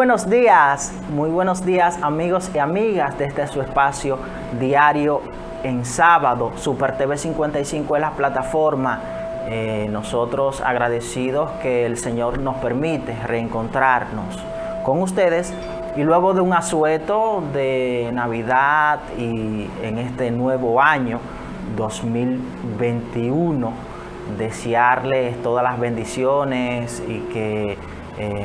muy buenos días amigos y amigas de este su espacio diario en sábado. Super TV 55 es la plataforma. Nosotros agradecidos que el Señor nos permite reencontrarnos con ustedes y luego de un asueto de Navidad y en este nuevo año 2021, desearles todas las bendiciones y que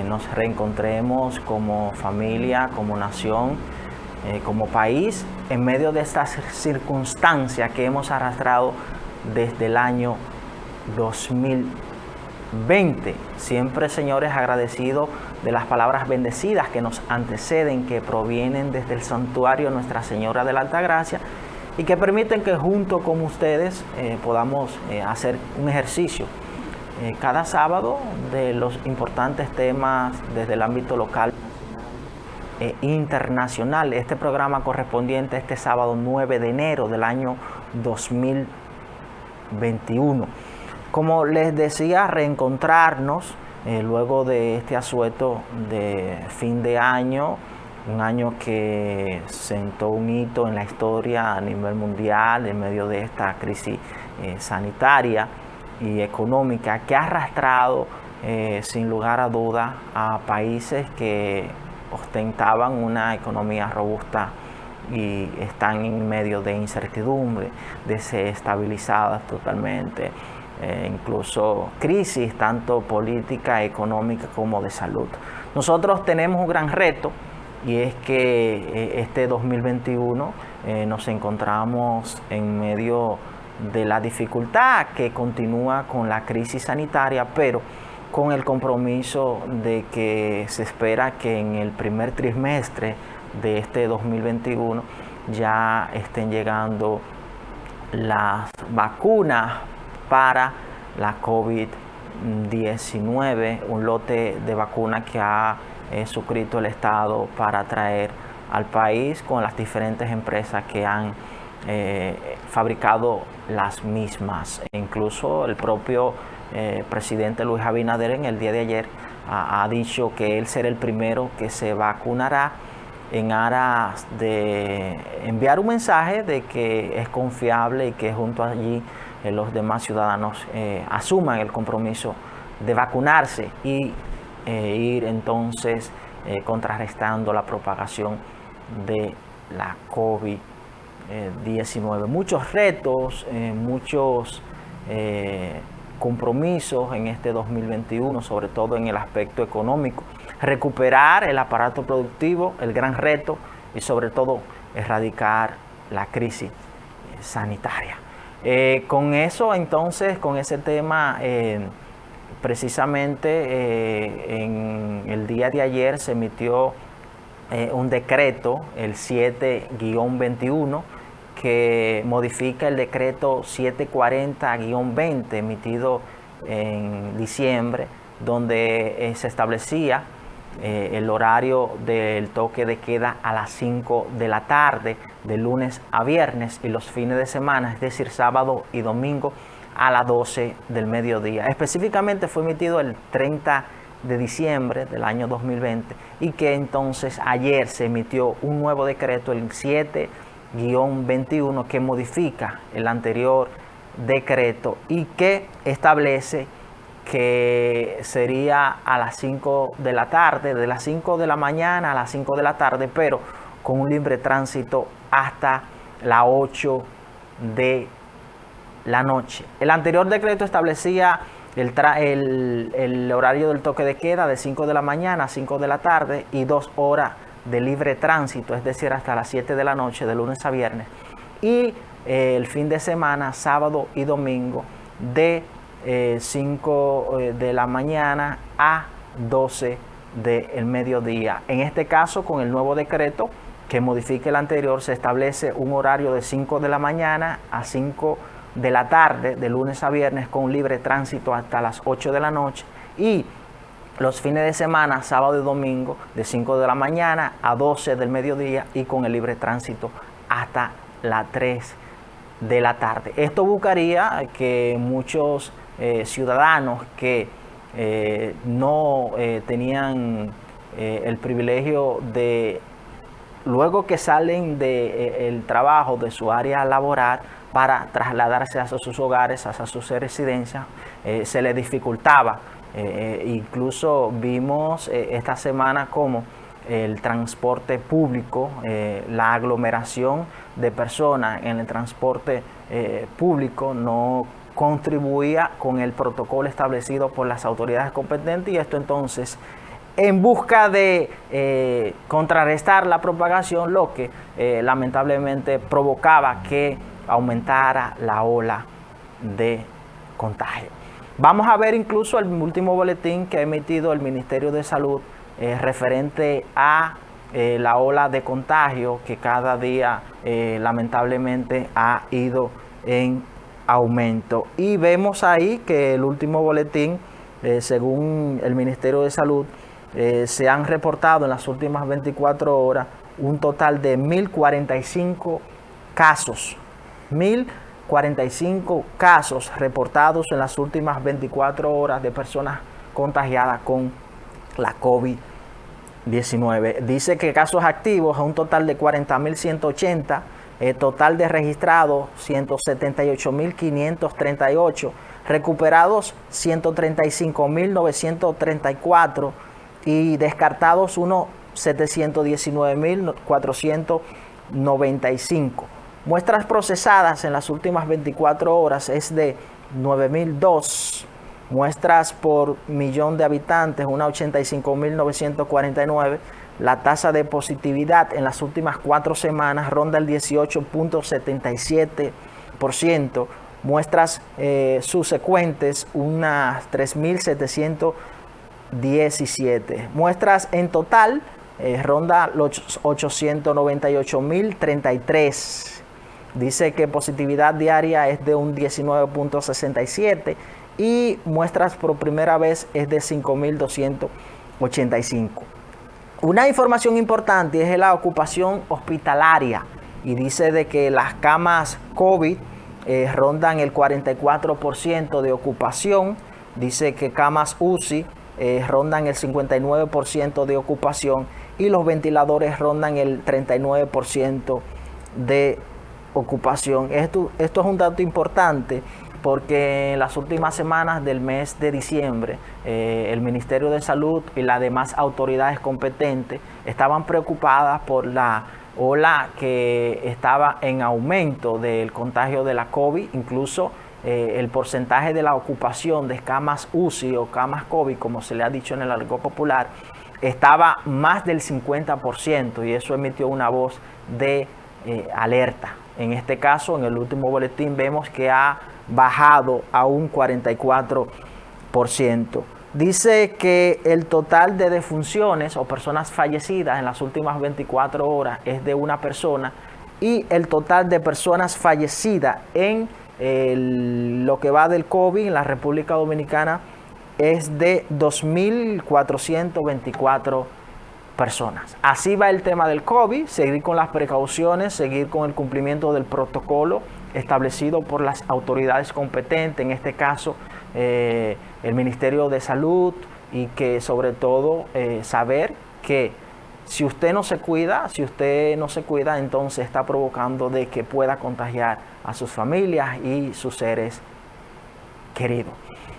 nos reencontremos como familia, como nación, como país, en medio de estas circunstancias que hemos arrastrado desde el año 2020. Siempre, señores, agradecidos de las palabras bendecidas que nos anteceden, que provienen desde el santuario Nuestra Señora de la Altagracia y que permiten que junto con ustedes podamos hacer un ejercicio cada sábado de los importantes temas desde el ámbito local e internacional. Este programa correspondiente a este sábado 9 de enero del año 2021. Como les decía, reencontrarnos luego de este asueto de fin de año, un año que sentó un hito en la historia a nivel mundial en medio de esta crisis sanitaria y económica que ha arrastrado sin lugar a duda a países que ostentaban una economía robusta y están en medio de incertidumbre, desestabilizadas totalmente, incluso crisis tanto política, económica como de salud. Nosotros tenemos un gran reto y es que este 2021 nos encontramos en medio de la dificultad que continúa con la crisis sanitaria, pero con el compromiso de que se espera que en el primer trimestre de este 2021 ya estén llegando las vacunas para la COVID-19, un lote de vacunas que ha suscrito el Estado para traer al país con las diferentes empresas que han fabricado las mismas. E incluso el propio presidente Luis Abinader en el día de ayer ha dicho que él será el primero que se vacunará en aras de enviar un mensaje de que es confiable y que junto allí los demás ciudadanos asuman el compromiso de vacunarse y ir entonces contrarrestando la propagación de la COVID-19. Muchos retos, muchos compromisos en este 2021, sobre todo en el aspecto económico. Recuperar el aparato productivo, el gran reto, y sobre todo erradicar la crisis sanitaria. Con eso entonces, con ese tema, precisamente en el día de ayer se emitió un decreto, el 7-21, que modifica el decreto 740-20 emitido en diciembre, donde se establecía el horario del toque de queda a las 5 de la tarde, de lunes a viernes, y los fines de semana, es decir, sábado y domingo, a las 12 del mediodía. Específicamente fue emitido el 30 de diciembre del año 2020 y que entonces ayer se emitió un nuevo decreto, el 7-21, que modifica el anterior decreto y que establece que sería a las 5 de la tarde, de las 5 de la mañana a las 5 de la tarde, pero con un libre tránsito hasta las 8 de la noche. El anterior decreto establecía el horario del toque de queda de 5 de la mañana a 5 de la tarde y 2 horas de libre tránsito, es decir, hasta las 7 de la noche, de lunes a viernes. Y el fin de semana, sábado y domingo, de 5 de la mañana a 12 del mediodía. En este caso, con el nuevo decreto que modifica el anterior, se establece un horario de 5 de la mañana a 5 de la tarde, de lunes a viernes, con libre tránsito hasta las 8 de la noche, y los fines de semana, sábado y domingo, de 5 de la mañana a 12 del mediodía y con el libre tránsito hasta las 3 de la tarde. Esto buscaría que muchos ciudadanos que no tenían el privilegio de, luego que salen del trabajo, de su área laboral, para trasladarse hacia sus hogares, hacia sus residencias, se les dificultaba. Incluso vimos esta semana como el transporte público, la aglomeración de personas en el transporte público no contribuía con el protocolo establecido por las autoridades competentes, y esto entonces, en busca de contrarrestar la propagación, lo que lamentablemente provocaba que aumentara la ola de contagio. Vamos a ver incluso el último boletín que ha emitido el Ministerio de Salud referente a la ola de contagio que cada día lamentablemente ha ido en aumento. Y vemos ahí que el último boletín, según el Ministerio de Salud, se han reportado en las últimas 24 horas un total de 1.045 casos. 1.045 casos reportados en las últimas 24 horas de personas contagiadas con la COVID-19. Dice que casos activos a un total de 40.180, total de registrados 178.538, recuperados 135.934 y descartados unos 719.495. Muestras procesadas en las últimas 24 horas es de 9.002. Muestras por millón de habitantes, una 85.949. La tasa de positividad en las últimas 4 semanas ronda el 18.77%. Muestras subsecuentes, unas 3.717. Muestras en total ronda los 898.033. Dice que positividad diaria es de un 19.67 y muestras por primera vez es de 5.285. Una información importante es la ocupación hospitalaria, y dice de que las camas COVID rondan el 44% de ocupación. Dice que camas UCI rondan el 59% de ocupación y los ventiladores rondan el 39% de ocupación. Esto es un dato importante porque en las últimas semanas del mes de diciembre el Ministerio de Salud y las demás autoridades competentes estaban preocupadas por la ola que estaba en aumento del contagio de la COVID. Incluso el porcentaje de la ocupación de camas UCI o camas COVID, como se le ha dicho en el argot popular, estaba más del 50%, y eso emitió una voz de alerta. En este caso, en el último boletín vemos que ha bajado a un 44%. Dice que el total de defunciones o personas fallecidas en las últimas 24 horas es de una persona, y el total de personas fallecidas en lo que va del COVID en la República Dominicana es de 2.424 personas. Así va el tema del COVID, seguir con las precauciones, seguir con el cumplimiento del protocolo establecido por las autoridades competentes, en este caso el Ministerio de Salud, y que sobre todo saber que si usted no se cuida, entonces está provocando de que pueda contagiar a sus familias y sus seres queridos.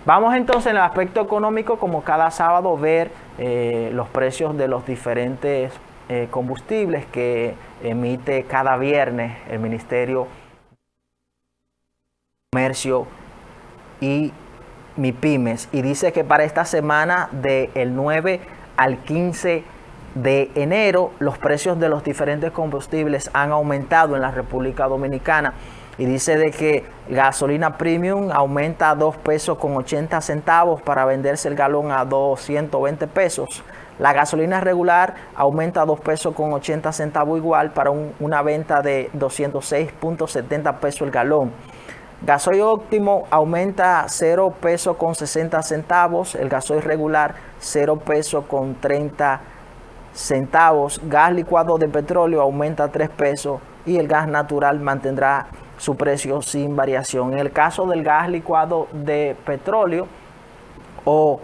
Vamos entonces en el aspecto económico, como cada sábado, ver los precios de los diferentes combustibles que emite cada viernes el Ministerio de Comercio y MIPYMES. Y dice que para esta semana del 9 al 15 de enero los precios de los diferentes combustibles han aumentado en la República Dominicana. Y dice de que gasolina premium aumenta a 2 pesos con 80 centavos para venderse el galón a 220 pesos. La gasolina regular aumenta a 2 pesos con 80 centavos igual para una venta de 206.70 pesos el galón. Gasoil óptimo aumenta 0 pesos con 60 centavos. El gasoil regular 0 pesos con 30 centavos. Gas licuado de petróleo aumenta 3 pesos y el gas natural mantendrá su precio sin variación. En el caso del gas licuado de petróleo, o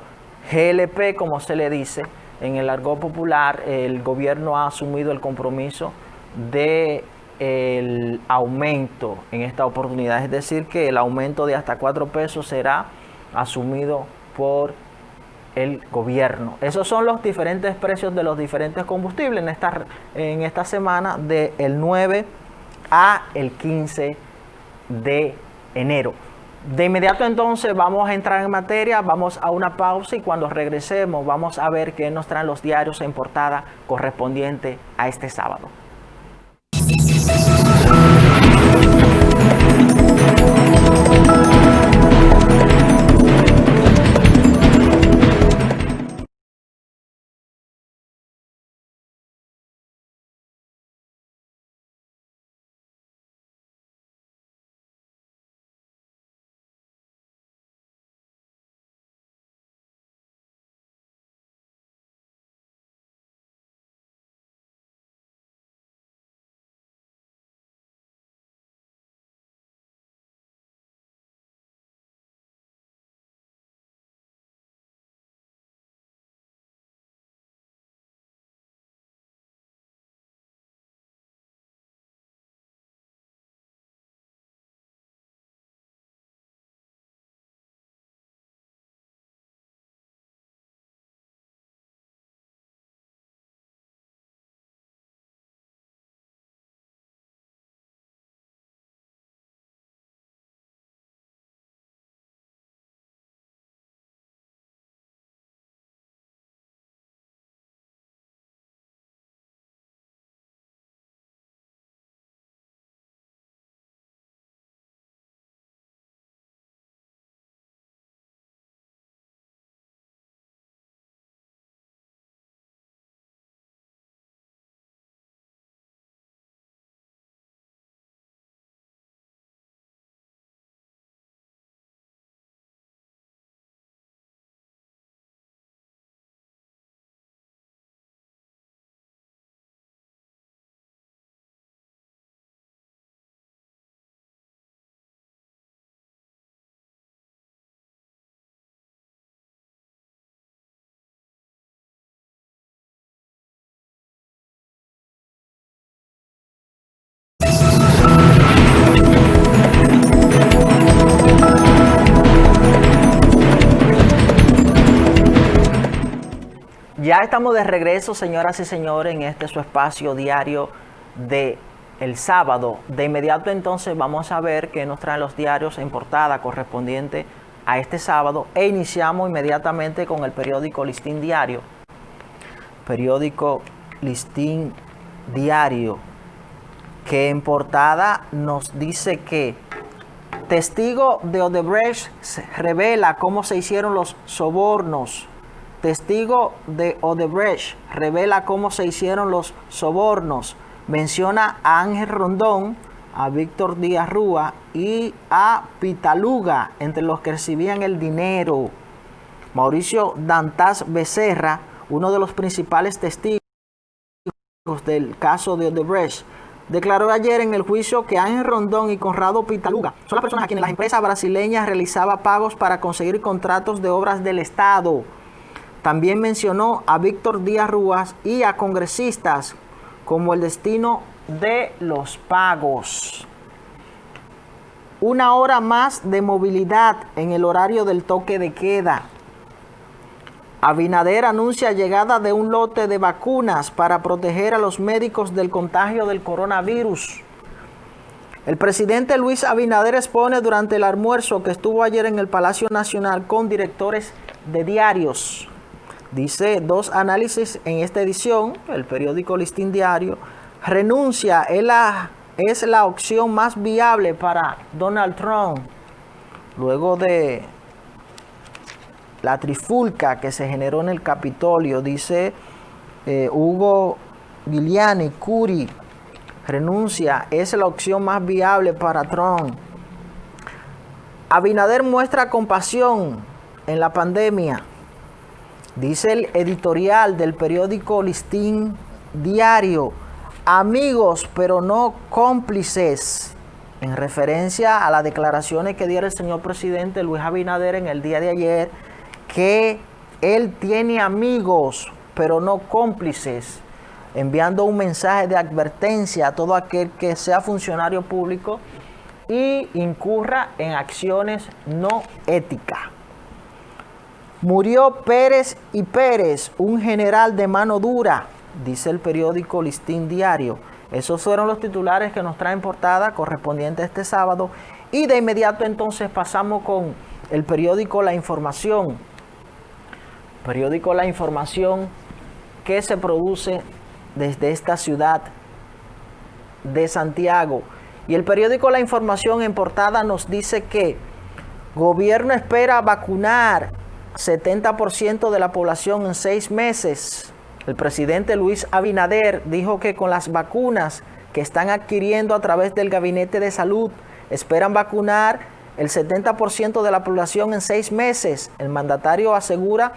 GLP como se le dice, en el argot popular, el gobierno ha asumido el compromiso de el aumento en esta oportunidad, es decir, que el aumento de hasta 4 pesos será asumido por el gobierno. Esos son los diferentes precios de los diferentes combustibles en esta semana del 9 a el 15 de enero. De inmediato entonces vamos a entrar en materia, vamos a una pausa y cuando regresemos vamos a ver qué nos traen los diarios en portada correspondiente a este sábado. Ya estamos de regreso, señoras y señores, en este su espacio diario de el sábado. De inmediato entonces vamos a ver qué nos traen los diarios en portada correspondiente a este sábado e iniciamos inmediatamente con el periódico Listín Diario. Periódico Listín Diario, que en portada nos dice que testigo de Odebrecht revela cómo se hicieron los sobornos. Testigo de Odebrecht revela cómo se hicieron los sobornos. Menciona a Ángel Rondón, a Víctor Díaz Rúa y a Pitaluga entre los que recibían el dinero. Mauricio Dantas Becerra, uno de los principales testigos del caso de Odebrecht, declaró ayer en el juicio que Ángel Rondón y Conrado Pitaluga son las personas a quienes las empresas brasileñas realizaban pagos para conseguir contratos de obras del Estado. También mencionó a Víctor Díaz Rúa y a congresistas como el destino de los pagos. Una hora más de movilidad en el horario del toque de queda. Abinader anuncia llegada de un lote de vacunas para proteger a los médicos del contagio del coronavirus. El presidente Luis Abinader expone durante el almuerzo que estuvo ayer en el Palacio Nacional con directores de diarios. Dice dos análisis en esta edición, el periódico Listín Diario. Renuncia es la opción más viable para Donald Trump. Luego de la trifulca que se generó en el Capitolio, dice Hugo Giuliani, Curi, renuncia, es la opción más viable para Trump. Abinader muestra compasión en la pandemia. Dice el editorial del periódico Listín Diario, amigos pero no cómplices, en referencia a las declaraciones que diera el señor presidente Luis Abinader en el día de ayer, que él tiene amigos pero no cómplices, enviando un mensaje de advertencia a todo aquel que sea funcionario público y incurra en acciones no éticas. Murió Pérez y Pérez, un general de mano dura, dice el periódico Listín Diario. Esos fueron los titulares que nos traen portada correspondiente a este sábado. Y de inmediato entonces pasamos con el periódico La Información. Periódico La Información que se produce desde esta ciudad de Santiago. Y el periódico La Información en portada nos dice que gobierno espera vacunar 70% de la población en 6 meses. El presidente Luis Abinader dijo que con las vacunas que están adquiriendo a través del Gabinete de Salud, esperan vacunar el 70% de la población en 6 meses. El mandatario asegura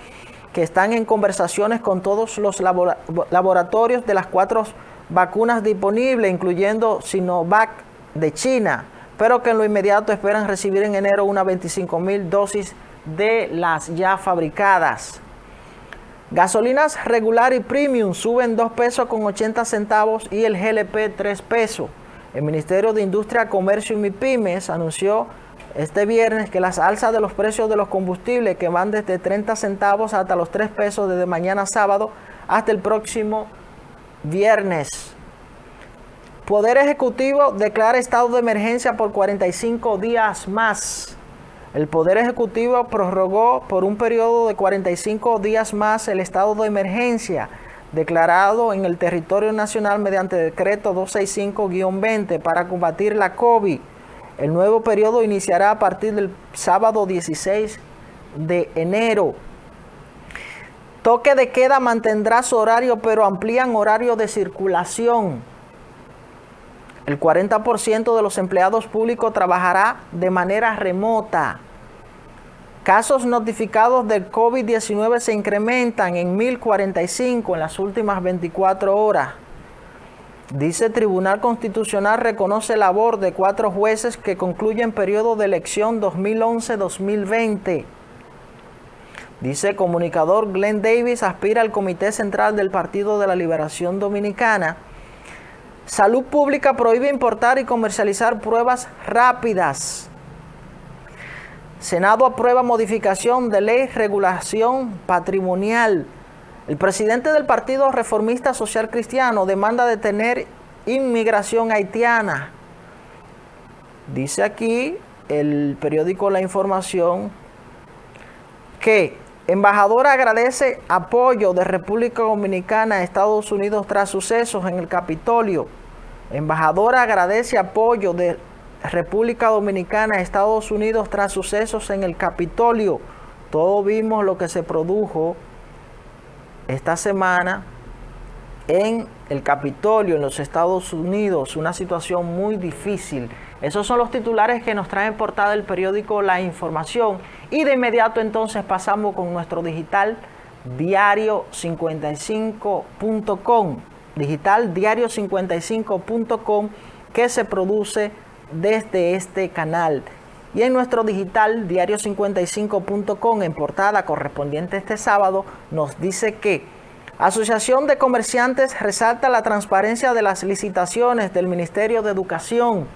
que están en conversaciones con todos los laboratorios de las 4 vacunas disponibles, incluyendo Sinovac de China, pero que en lo inmediato esperan recibir en enero unas 25,000 dosis de las ya fabricadas. Gasolinas regular y premium suben 2 pesos con 80 centavos y el GLP 3 pesos. El Ministerio de Industria, Comercio y MIPYMES anunció este viernes que las alzas de los precios de los combustibles, que van desde 30 centavos hasta los 3 pesos desde mañana sábado hasta el próximo viernes. Poder Ejecutivo declara estado de emergencia por 45 días más. El Poder Ejecutivo prorrogó por un periodo de 45 días más el estado de emergencia declarado en el territorio nacional mediante decreto 265-20 para combatir la COVID. El nuevo periodo iniciará a partir del sábado 16 de enero. Toque de queda mantendrá su horario, pero amplían horario de circulación. El 40% de los empleados públicos trabajará de manera remota. Casos notificados del COVID-19 se incrementan en 1.045 en las últimas 24 horas. Dice Tribunal Constitucional reconoce labor de 4 jueces que concluyen periodo de elección 2011-2020. Dice comunicador Glenn Davis aspira al Comité Central del Partido de la Liberación Dominicana. Salud Pública prohíbe importar y comercializar pruebas rápidas. Senado aprueba modificación de ley regulación patrimonial. El presidente del Partido Reformista Social Cristiano demanda detener inmigración haitiana. Dice aquí el periódico La Información que embajadora agradece apoyo de República Dominicana a Estados Unidos tras sucesos en el Capitolio. Embajadora agradece apoyo de República Dominicana a Estados Unidos tras sucesos en el Capitolio. Todos vimos lo que se produjo esta semana en el Capitolio, en los Estados Unidos, una situación muy difícil. Esos son los titulares que nos traen portada el periódico La Información. Y de inmediato entonces pasamos con nuestro digital diario55.com. Digital diario55.com que se produce desde este canal. Y en nuestro digital diario55.com en portada correspondiente este sábado nos dice que Asociación de Comerciantes resalta la transparencia de las licitaciones del Ministerio de Educación.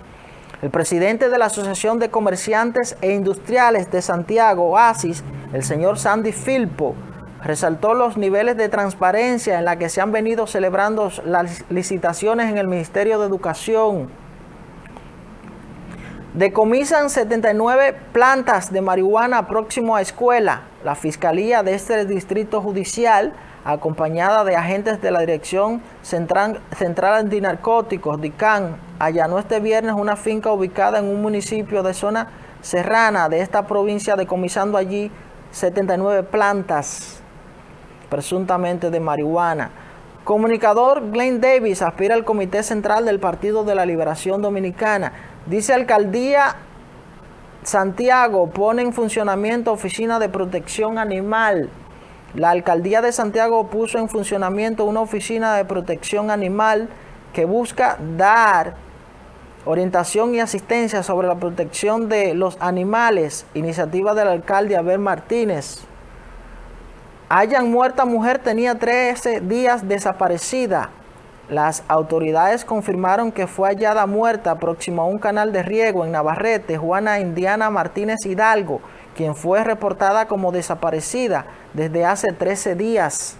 El presidente de la Asociación de Comerciantes e Industriales de Santiago, ASIS, el señor Sandy Filpo, resaltó los niveles de transparencia en la que se han venido celebrando las licitaciones en el Ministerio de Educación. Decomisan 79 plantas de marihuana próximo a escuela. La Fiscalía de este distrito judicial, acompañada de agentes de la Dirección Central Antinarcóticos, DICAN, allanó este viernes una finca ubicada en un municipio de zona serrana de esta provincia, decomisando allí 79 plantas presuntamente de marihuana. Comunicador Glenn Davis aspira al Comité Central del Partido de la Liberación Dominicana. Dice Alcaldía Santiago pone en funcionamiento oficina de protección animal. La Alcaldía de Santiago puso en funcionamiento una oficina de protección animal que busca dar orientación y asistencia sobre la protección de los animales, iniciativa del alcalde Abel Martínez. Hallan muerta mujer, tenía 13 días desaparecida. Las autoridades confirmaron que fue hallada muerta próximo a un canal de riego en Navarrete, Juana Indiana Martínez Hidalgo, quien fue reportada como desaparecida desde hace 13 días.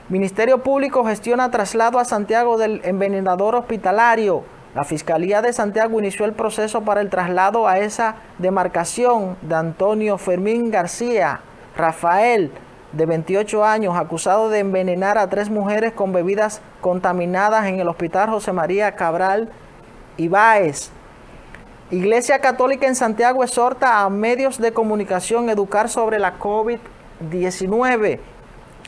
Ministerio Público gestiona traslado a Santiago del envenenador hospitalario. La Fiscalía de Santiago inició el proceso para el traslado a esa demarcación de Antonio Fermín García Rafael, de 28 años, acusado de envenenar a 3 mujeres con bebidas contaminadas en el Hospital José María Cabral Ibáez. Iglesia Católica en Santiago exhorta a medios de comunicación a educar sobre la COVID-19.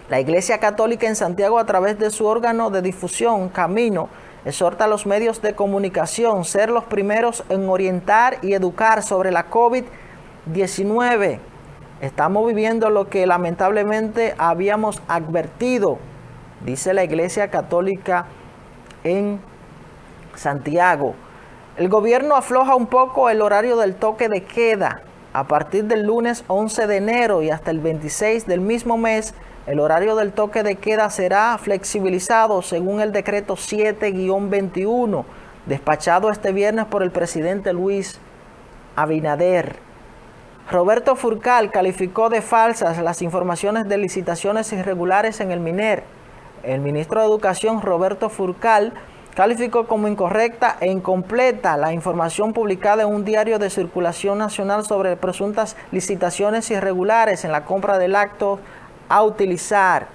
La Iglesia Católica en Santiago, a través de su órgano de difusión, Camino, exhorta a los medios de comunicación ser los primeros en orientar y educar sobre la COVID-19. Estamos viviendo lo que lamentablemente habíamos advertido, dice la Iglesia Católica en Santiago. El gobierno afloja un poco el horario del toque de queda. A partir del lunes 11 de enero y hasta el 26 del mismo mes, el horario del toque de queda será flexibilizado según el decreto 7-21, despachado este viernes por el presidente Luis Abinader. Roberto Furcal calificó de falsas las informaciones de licitaciones irregulares en el MINER. El ministro de Educación, Roberto Furcal, calificó como incorrecta e incompleta la información publicada en un diario de circulación nacional sobre presuntas licitaciones irregulares en la compra de lácteos a utilizar.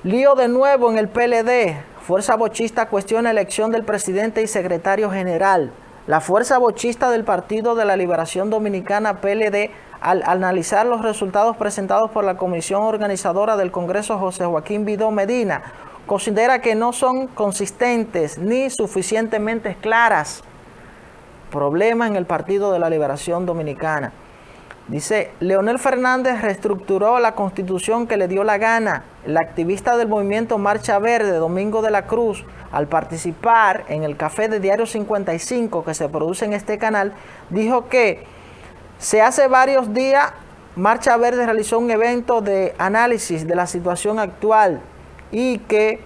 Lío de nuevo en el PLD. Fuerza bochista cuestiona elección del presidente y secretario general. La fuerza bochista del Partido de la Liberación Dominicana, PLD, al analizar los resultados presentados por la comisión organizadora del Congreso, José Joaquín Vidó Medina, considera que no son consistentes ni suficientemente claras. Problema en el Partido de la Liberación Dominicana. Dice, Leonel Fernández reestructuró la constitución que le dio la gana. El activista del movimiento Marcha Verde, Domingo de la Cruz, al participar en el café de Diario 55 que se produce en este canal, dijo que hace varios días Marcha Verde realizó un evento de análisis de la situación actual y que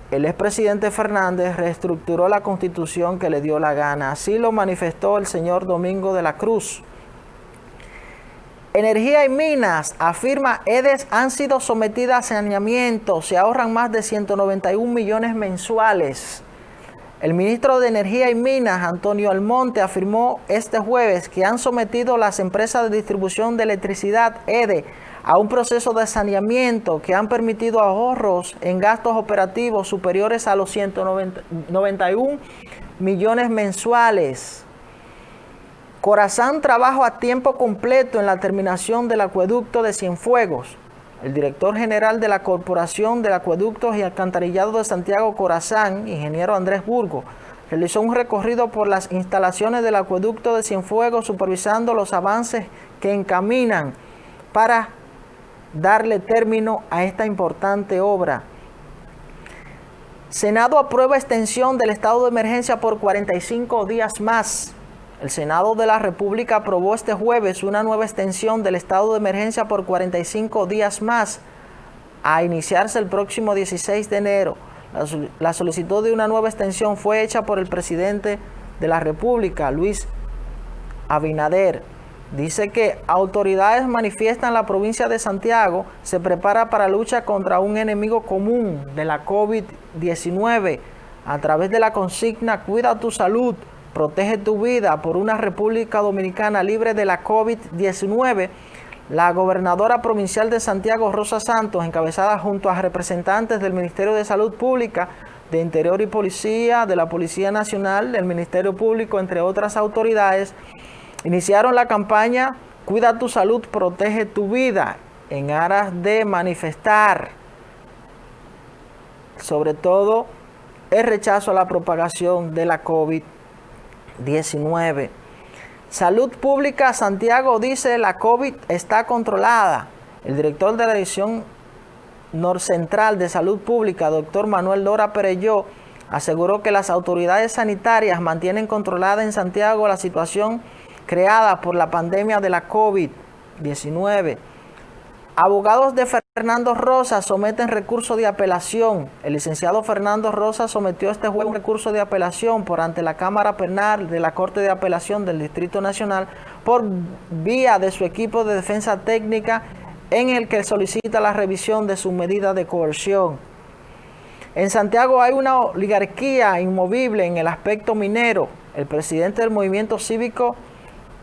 el expresidente Fernández reestructuró la constitución que le dio la gana. Así lo manifestó el señor Domingo de la Cruz. Energía y Minas afirma EDES han sido sometidas a saneamiento, se ahorran más de 191 millones mensuales. El ministro de Energía y Minas, Antonio Almonte, afirmó este jueves que han sometido las empresas de distribución de electricidad, EDE, a un proceso de saneamiento que han permitido ahorros en gastos operativos superiores a los 191 millones mensuales. Corazán trabaja a tiempo completo en la terminación del acueducto de Cienfuegos. El director general de la Corporación de Acueductos y Alcantarillado de Santiago, Corazán, ingeniero Andrés Burgo, realizó un recorrido por las instalaciones del acueducto de Cienfuegos, supervisando los avances que encaminan para darle término a esta importante obra. Senado aprueba extensión del estado de emergencia por 45 días más. El Senado de la República aprobó este jueves una nueva extensión del estado de emergencia por 45 días más, a iniciarse el próximo 16 de enero. La solicitud de una nueva extensión fue hecha por el presidente de la República, Luis Abinader. Dice que autoridades manifiestan la provincia de Santiago se prepara para lucha contra un enemigo común de la COVID-19 a través de la consigna Cuida tu salud, protege tu vida por una República Dominicana libre de la COVID-19. La gobernadora provincial de Santiago, Rosa Santos, encabezada junto a representantes del Ministerio de Salud Pública, de Interior y Policía, de la Policía Nacional, del Ministerio Público, entre otras autoridades, iniciaron la campaña Cuida tu salud, protege tu vida, en aras de manifestar, sobre todo, el rechazo a la propagación de la COVID-19. Salud Pública Santiago dice la COVID está controlada. El director de la Dirección Norcentral de Salud Pública, doctor Manuel Lora Perelló, aseguró que las autoridades sanitarias mantienen controlada en Santiago la situación creada por la pandemia de la COVID. 19. Abogados de Fernando Rosa someten recurso de apelación. El licenciado Fernando Rosa sometió este jueves un recurso de apelación por ante la Cámara Penal de la Corte de Apelación del Distrito Nacional por vía de su equipo de defensa técnica, en el que solicita la revisión de su medida de coerción. En Santiago hay una oligarquía inmovible en el aspecto minero. El presidente del movimiento cívico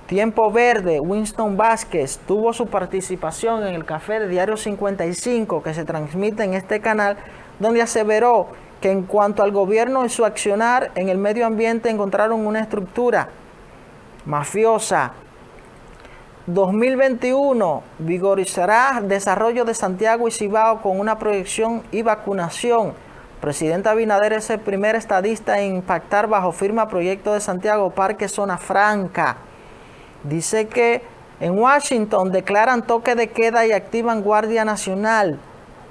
Tiempo Verde, Winston Vázquez, tuvo su participación en el café de Diario 55 que se transmite en este canal, donde aseveró que en cuanto al gobierno y su accionar en el medio ambiente encontraron una estructura mafiosa. 2021 vigorizará desarrollo de Santiago y Cibao con una proyección y vacunación. Presidente Abinader es el primer estadista en impactar bajo firma proyecto de Santiago Parque Zona Franca. Dice que en Washington declaran toque de queda y activan Guardia Nacional.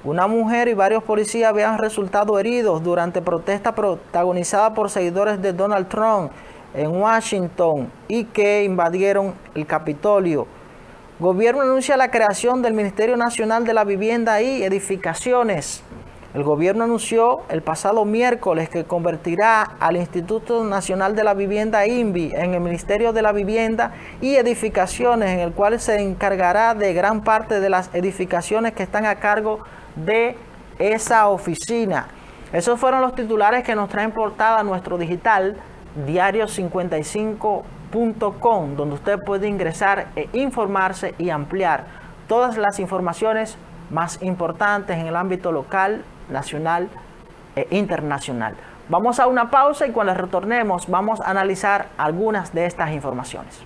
Una mujer y varios policías habían resultado heridos durante protesta protagonizada por seguidores de Donald Trump en Washington y que invadieron el Capitolio. Gobierno anuncia la creación del Ministerio Nacional de la Vivienda y Edificaciones. El gobierno anunció el pasado miércoles que convertirá al Instituto Nacional de la Vivienda INVI en el Ministerio de la Vivienda y Edificaciones, en el cual se encargará de gran parte de las edificaciones que están a cargo de esa oficina. Esos fueron los titulares que nos traen portada nuestro digital diario55.com, donde usted puede ingresar e informarse y ampliar todas las informaciones más importantes en el ámbito local, nacional e internacional. Vamos a una pausa y cuando retornemos vamos a analizar algunas de estas informaciones.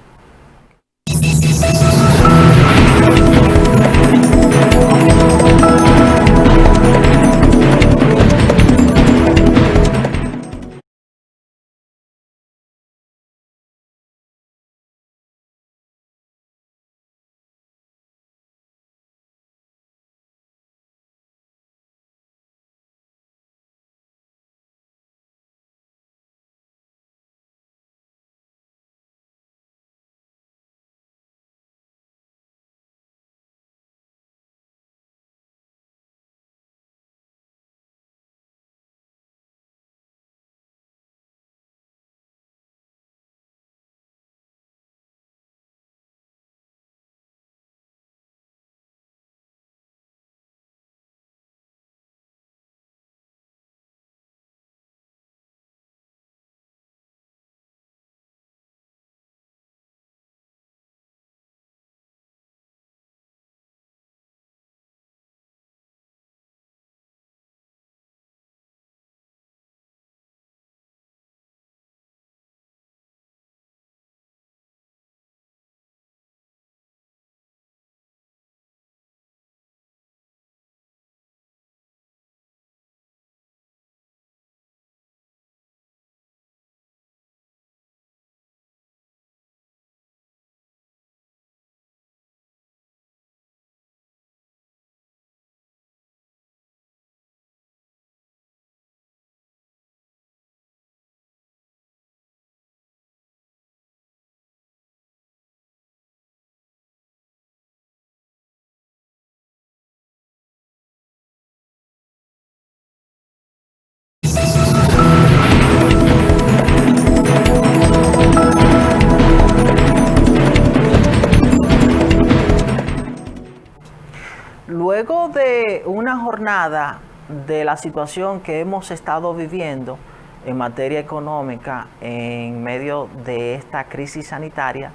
Luego de una jornada de la situación que hemos estado viviendo en materia económica en medio de esta crisis sanitaria,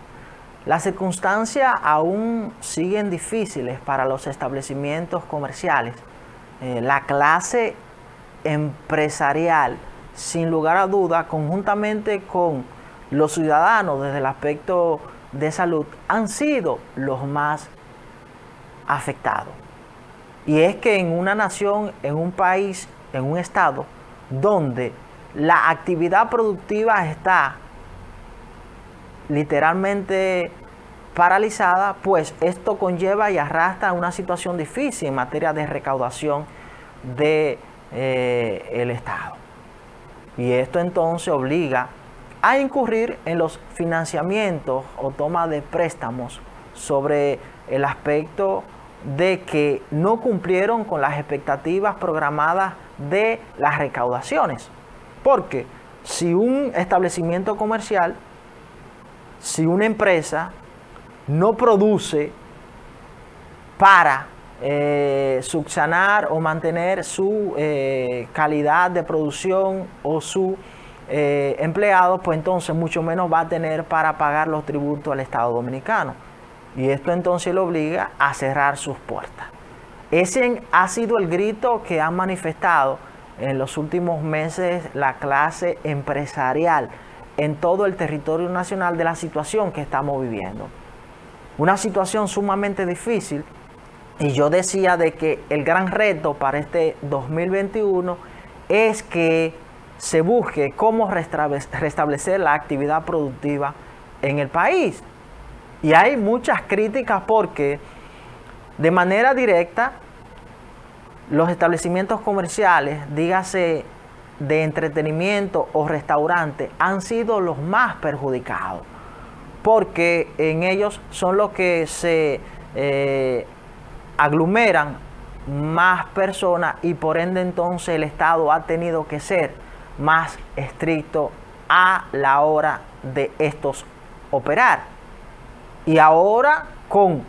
las circunstancias aún siguen difíciles para los establecimientos comerciales. La clase empresarial, sin lugar a duda, conjuntamente con los ciudadanos desde el aspecto de salud, han sido los más afectados. Y es que en una nación, en un país, en un estado donde la actividad productiva está literalmente paralizada, pues esto conlleva y arrastra una situación difícil en materia de recaudación del Estado. Y esto entonces obliga a incurrir en los financiamientos o toma de préstamos sobre el aspecto de que no cumplieron con las expectativas programadas de las recaudaciones. Porque si un establecimiento comercial, si una empresa no produce para subsanar o mantener su calidad de producción o su empleado, pues entonces mucho menos va a tener para pagar los tributos al Estado Dominicano. Y esto entonces lo obliga a cerrar sus puertas. Ese ha sido el grito que han manifestado en los últimos meses la clase empresarial en todo el territorio nacional de la situación que estamos viviendo. Una situación sumamente difícil, y yo decía de que el gran reto para este 2021 es que se busque cómo restablecer la actividad productiva en el país. Y hay muchas críticas porque de manera directa los establecimientos comerciales, dígase de entretenimiento o restaurante, han sido los más perjudicados, porque en ellos son los que se aglomeran más personas y por ende entonces el Estado ha tenido que ser más estricto a la hora de estos operar. Y ahora con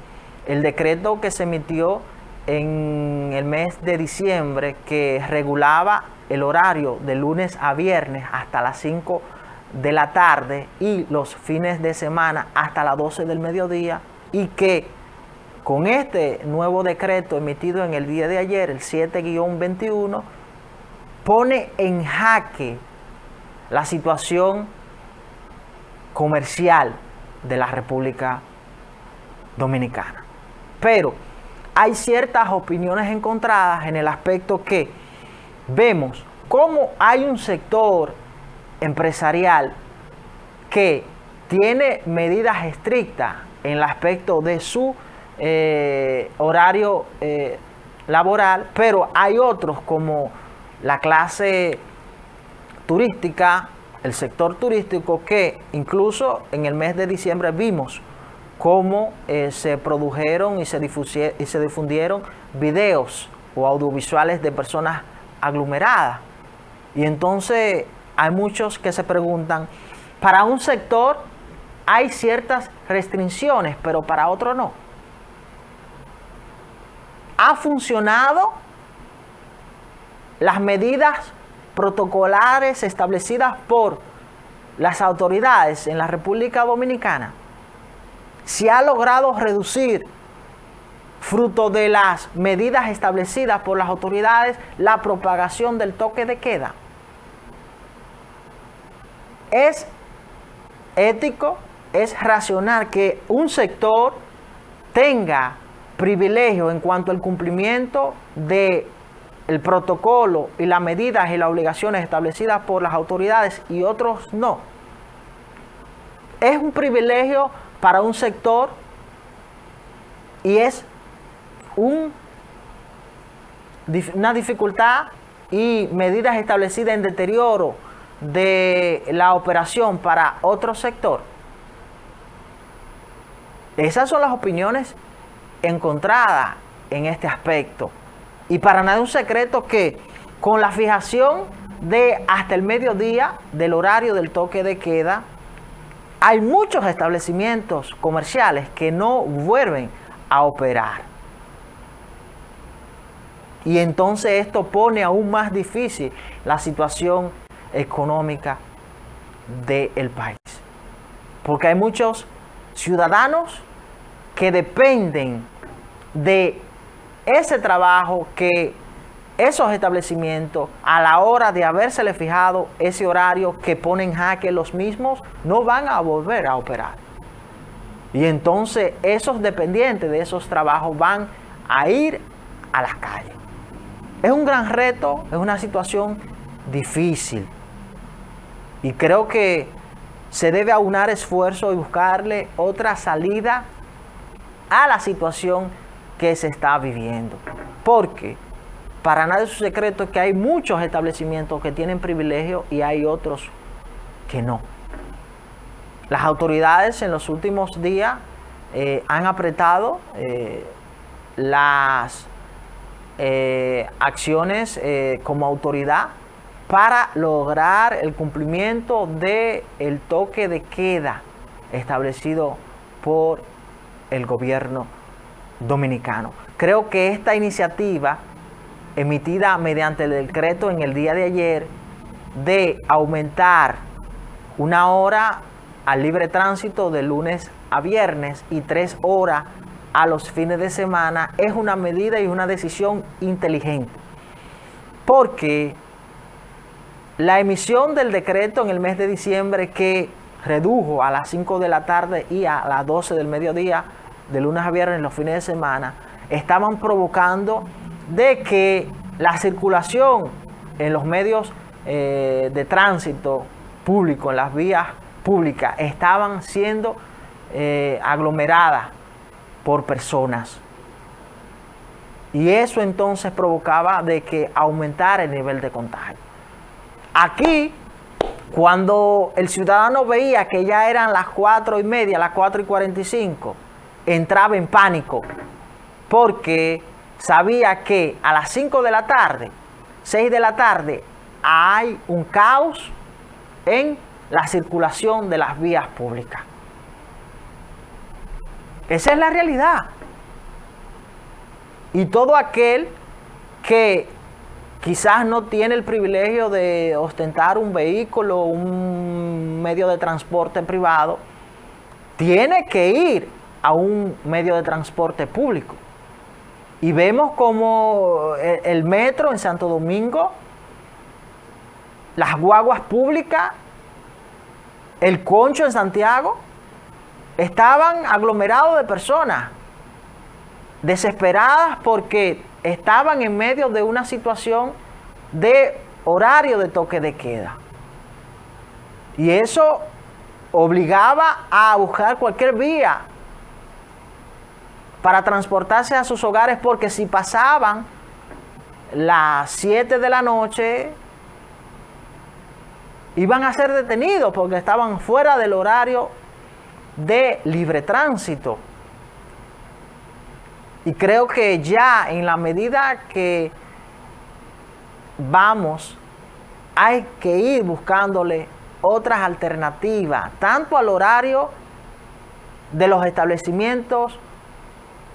el decreto que se emitió en el mes de diciembre, que regulaba el horario de lunes a viernes hasta las 5 de la tarde y los fines de semana hasta las 12 del mediodía, y que con este nuevo decreto emitido en el día de ayer, el 7-21, pone en jaque la situación comercial de la República Dominicana. Pero hay ciertas opiniones encontradas en el aspecto que vemos cómo hay un sector empresarial que tiene medidas estrictas en el aspecto de su horario laboral, pero hay otros como la clase turística, el sector turístico, que incluso en el mes de diciembre vimos cómo se produjeron y se difundieron videos o audiovisuales de personas aglomeradas. Y entonces hay muchos que se preguntan, para un sector hay ciertas restricciones, pero para otro no. ¿Ha funcionado las medidas protocolares establecidas por las autoridades en la República Dominicana? ¿Se ha logrado reducir, fruto de las medidas establecidas por las autoridades, la propagación del toque de queda? ¿Es ético, es racional que un sector tenga privilegio en cuanto al cumplimiento del protocolo y las medidas y las obligaciones establecidas por las autoridades y otros no? Es un privilegio para un sector y es una dificultad y medidas establecidas en deterioro de la operación para otro sector. Esas son las opiniones encontradas en este aspecto. Y para nada es un secreto que con la fijación de hasta el mediodía del horario del toque de queda, hay muchos establecimientos comerciales que no vuelven a operar. Y entonces esto pone aún más difícil la situación económica del país. Porque hay muchos ciudadanos que dependen de ese trabajo, que esos establecimientos, a la hora de habérsele fijado ese horario que pone en jaque los mismos, no van a volver a operar. Y entonces esos dependientes de esos trabajos van a ir a las calles. Es un gran reto, es una situación difícil. Y creo que se debe aunar esfuerzo y buscarle otra salida a la situación que se está viviendo. Porque para nada es un secreto que hay muchos establecimientos que tienen privilegio y hay otros que no. Las autoridades en los últimos días han apretado las acciones como autoridad para lograr el cumplimiento del toque de queda establecido por el gobierno dominicano. Creo que esta iniciativa, emitida mediante el decreto en el día de ayer, de aumentar 1 hora al libre tránsito de lunes a viernes y 3 horas a los fines de semana, es una medida y una decisión inteligente. Porque la emisión del decreto en el mes de diciembre, que redujo a las 5 de la tarde y a las 12 del mediodía de lunes a viernes los fines de semana, estaban provocando de que la circulación en los medios de tránsito público, en las vías públicas, estaban siendo aglomeradas por personas. Y eso entonces provocaba de que aumentara el nivel de contagio. Aquí, cuando el ciudadano veía que ya eran las 4:30, las 4:45, entraba en pánico, porque sabía que a las 5 de la tarde, 6 de la tarde, hay un caos en la circulación de las vías públicas. Esa es la realidad. Y todo aquel que quizás no tiene el privilegio de ostentar un vehículo, un medio de transporte privado, tiene que ir a un medio de transporte público. Y vemos como el metro en Santo Domingo, las guaguas públicas, el Concho en Santiago, estaban aglomerados de personas desesperadas porque estaban en medio de una situación de horario de toque de queda. Y eso obligaba a buscar cualquier vía para transportarse a sus hogares, porque si pasaban las 7 de la noche, iban a ser detenidos porque estaban fuera del horario de libre tránsito. Y creo que ya en la medida que vamos, hay que ir buscándole otras alternativas, tanto al horario de los establecimientos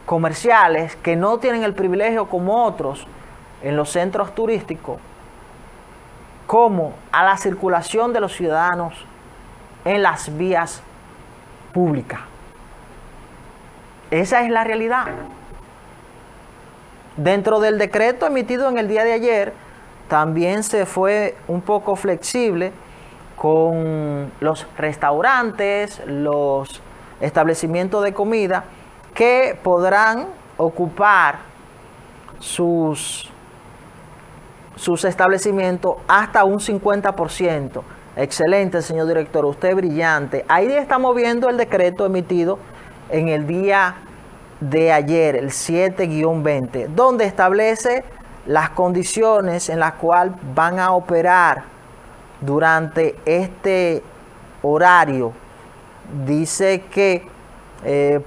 comerciales, que no tienen el privilegio como otros en los centros turísticos, como a la circulación de los ciudadanos en las vías públicas. Esa es la realidad. Dentro del decreto emitido en el día de ayer, también se fue un poco flexible con los restaurantes, los establecimientos de comida, que podrán ocupar sus establecimientos hasta un 50%. Excelente, señor director, usted es brillante. Ahí estamos viendo el decreto emitido en el día de ayer, el 7-20, donde establece las condiciones en las cuales van a operar durante este horario. Dice que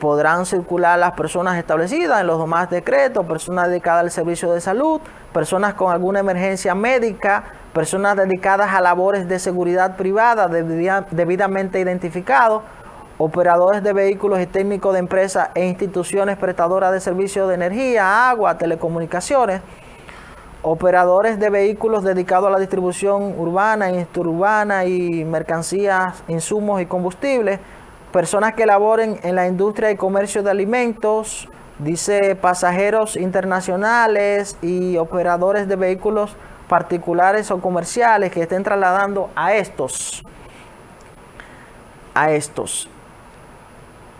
podrán circular las personas establecidas en los demás decretos, personas dedicadas al servicio de salud, personas con alguna emergencia médica, personas dedicadas a labores de seguridad privada debidamente identificados, operadores de vehículos y técnicos de empresas e instituciones prestadoras de servicios de energía, agua, telecomunicaciones, operadores de vehículos dedicados a la distribución urbana, interurbana y mercancías, insumos y combustibles, personas que laboren en la industria y comercio de alimentos, dice pasajeros internacionales y operadores de vehículos particulares o comerciales que estén trasladando a estos.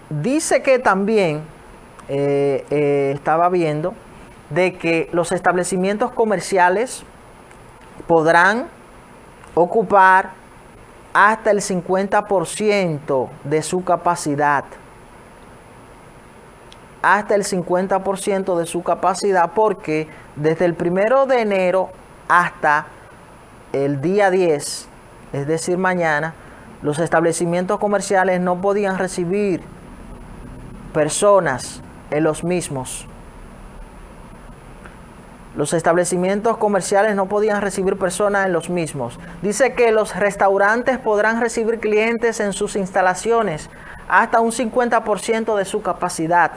Dice que también estaba viendo de que los establecimientos comerciales podrán ocupar hasta el 50% de su capacidad. Hasta el 50% de su capacidad, porque desde el 1 de enero hasta el día 10, es decir, mañana, los establecimientos comerciales no podían recibir personas en los mismos. Los establecimientos comerciales no podían recibir personas en los mismos. Dice que los restaurantes podrán recibir clientes en sus instalaciones hasta un 50% de su capacidad.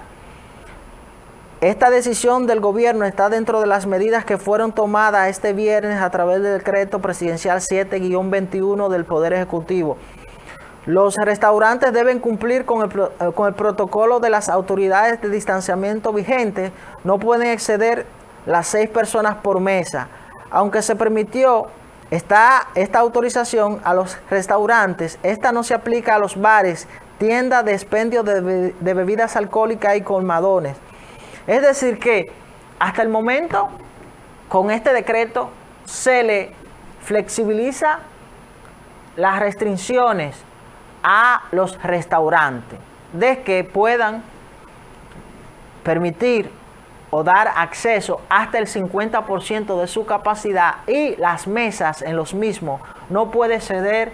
Esta decisión del gobierno está dentro de las medidas que fueron tomadas este viernes a través del decreto presidencial 7-21 del Poder Ejecutivo. Los restaurantes deben cumplir con el protocolo de las autoridades de distanciamiento vigente. No pueden exceder las 6 personas por mesa. Aunque se permitió esta autorización a los restaurantes, esta no se aplica a los bares, tiendas de expendio de bebidas alcohólicas y colmadones. Es decir que hasta el momento, con este decreto, se le flexibiliza las restricciones a los restaurantes de que puedan permitir o dar acceso hasta el 50% de su capacidad, y las mesas en los mismos no puede exceder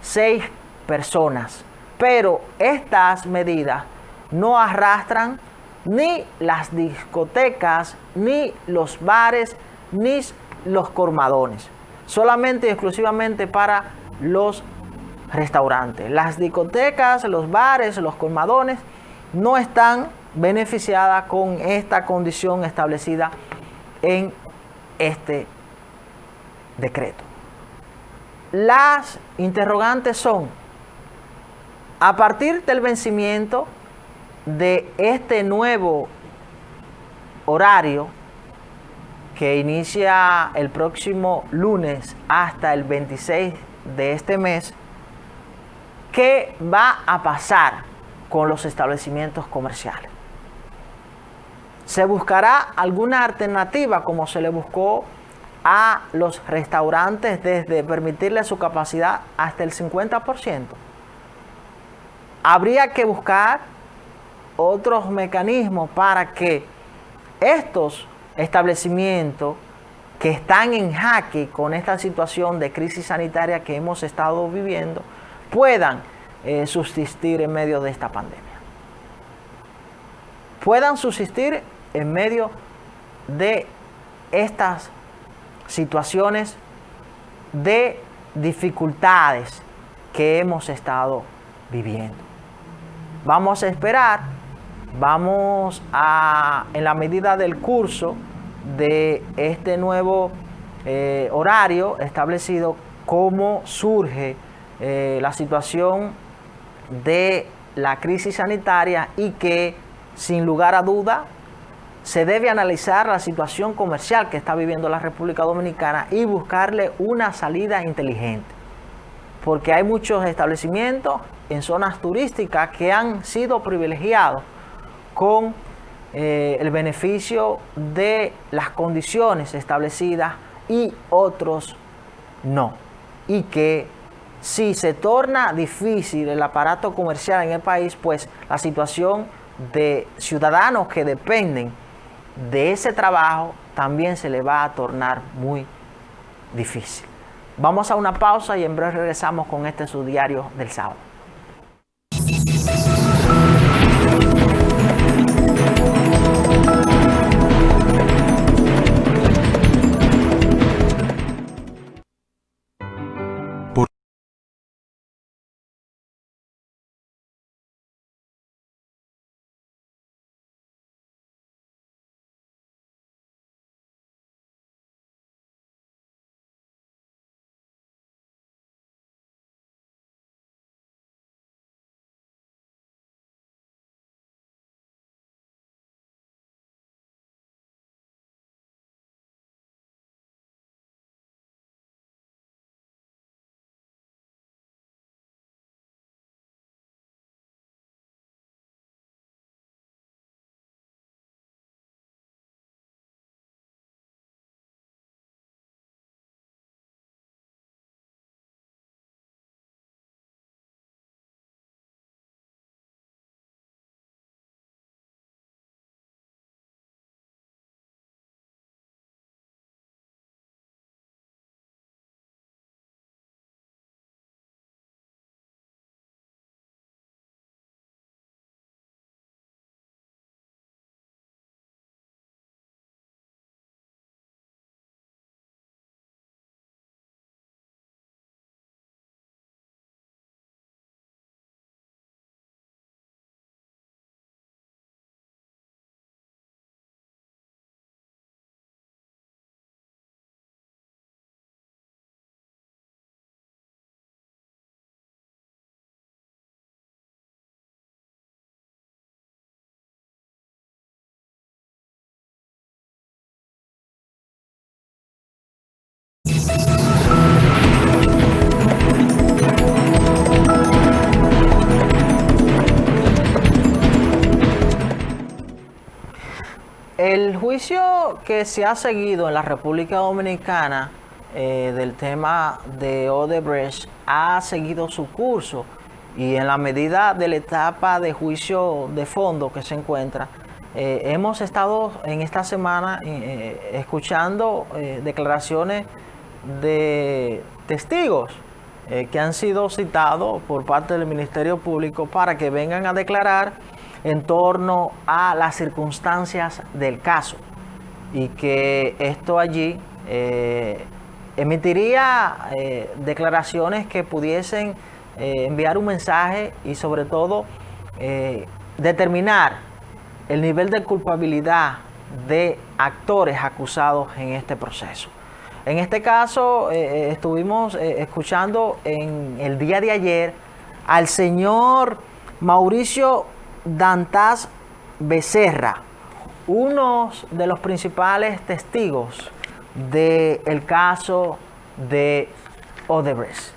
6 personas. Pero estas medidas no arrastran ni las discotecas, ni los bares, ni los colmadones. Solamente y exclusivamente para los restaurantes. Las discotecas, los bares, los colmadones no están beneficiadas con esta condición establecida en este decreto. Las interrogantes son: a partir del vencimiento de este nuevo horario que inicia el próximo lunes hasta el 26 de este mes, ¿qué va a pasar con los establecimientos comerciales? ¿Se buscará alguna alternativa como se le buscó a los restaurantes, desde permitirle su capacidad hasta el 50%? Habría que buscar otros mecanismos para que estos establecimientos que están en jaque con esta situación de crisis sanitaria que hemos estado viviendo puedan subsistir en medio de esta pandemia. Puedan subsistir en medio de estas situaciones de dificultades que hemos estado viviendo. Vamos a esperar, en la medida del curso de este nuevo horario establecido, cómo surge la situación de la crisis sanitaria, y que sin lugar a duda se debe analizar la situación comercial que está viviendo la República Dominicana y buscarle una salida inteligente, porque hay muchos establecimientos en zonas turísticas que han sido privilegiados con el beneficio de las condiciones establecidas y otros no, y que si se torna difícil el aparato comercial en el país, pues la situación de ciudadanos que dependen de ese trabajo también se le va a tornar muy difícil. Vamos a una pausa y en breve regresamos con este su diario del sábado. El juicio que se ha seguido en la República Dominicana del tema de Odebrecht ha seguido su curso, y en la medida de la etapa de juicio de fondo que se encuentra, hemos estado en esta semana escuchando declaraciones de testigos que han sido citados por parte del Ministerio Público para que vengan a declarar en torno a las circunstancias del caso, y que esto allí emitiría declaraciones que pudiesen enviar un mensaje y sobre todo determinar el nivel de culpabilidad de actores acusados en este proceso. En este caso estuvimos escuchando en el día de ayer al señor Mauricio Dantas Becerra, uno de los principales testigos del caso de Odebrecht.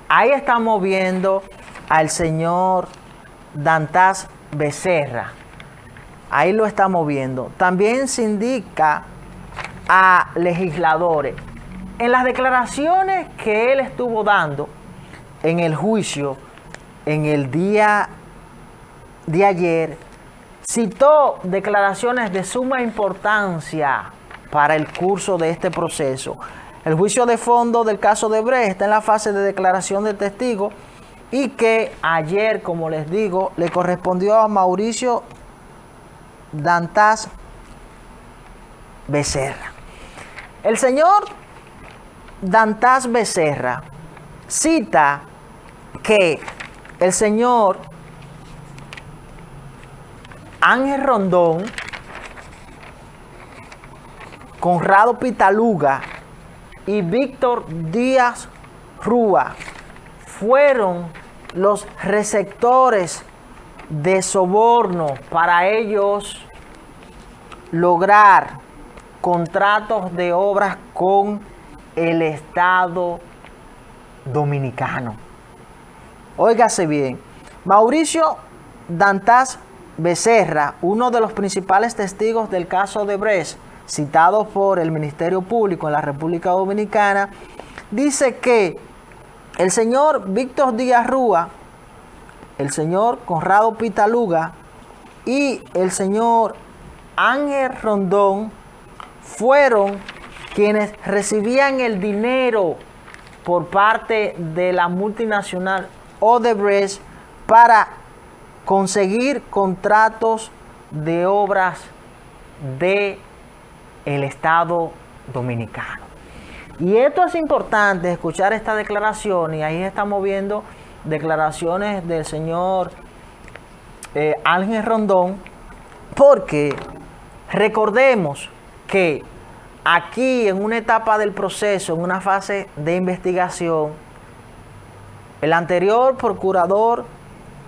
Ahí estamos viendo al señor Dantas Becerra. Ahí lo estamos viendo. También se indica a legisladores. En las declaraciones que él estuvo dando en el juicio en el día de ayer, citó declaraciones de suma importancia para el curso de este proceso. El juicio de fondo del caso de Odebrecht está en la fase de declaración de testigos, y que ayer, como les digo, le correspondió a Mauricio Dantas Becerra. El señor Dantas Becerra cita que el señor Ángel Rondón, Conrado Pitaluga y Víctor Díaz Rúa fueron los receptores de soborno para ellos lograr contratos de obras con el Estado Dominicano. Óigase bien, Mauricio Dantas Becerra, uno de los principales testigos del caso Odebrecht, citado por el Ministerio Público en la República Dominicana, dice que el señor Víctor Díaz Rúa, el señor Conrado Pitaluga y el señor Ángel Rondón fueron quienes recibían el dinero por parte de la multinacional Odebrecht para conseguir contratos de obras de el Estado Dominicano. Y esto es importante, escuchar esta declaración, y ahí estamos viendo declaraciones del señor Ángel Rondón, porque recordemos que aquí, en una etapa del proceso, en una fase de investigación, el anterior Procurador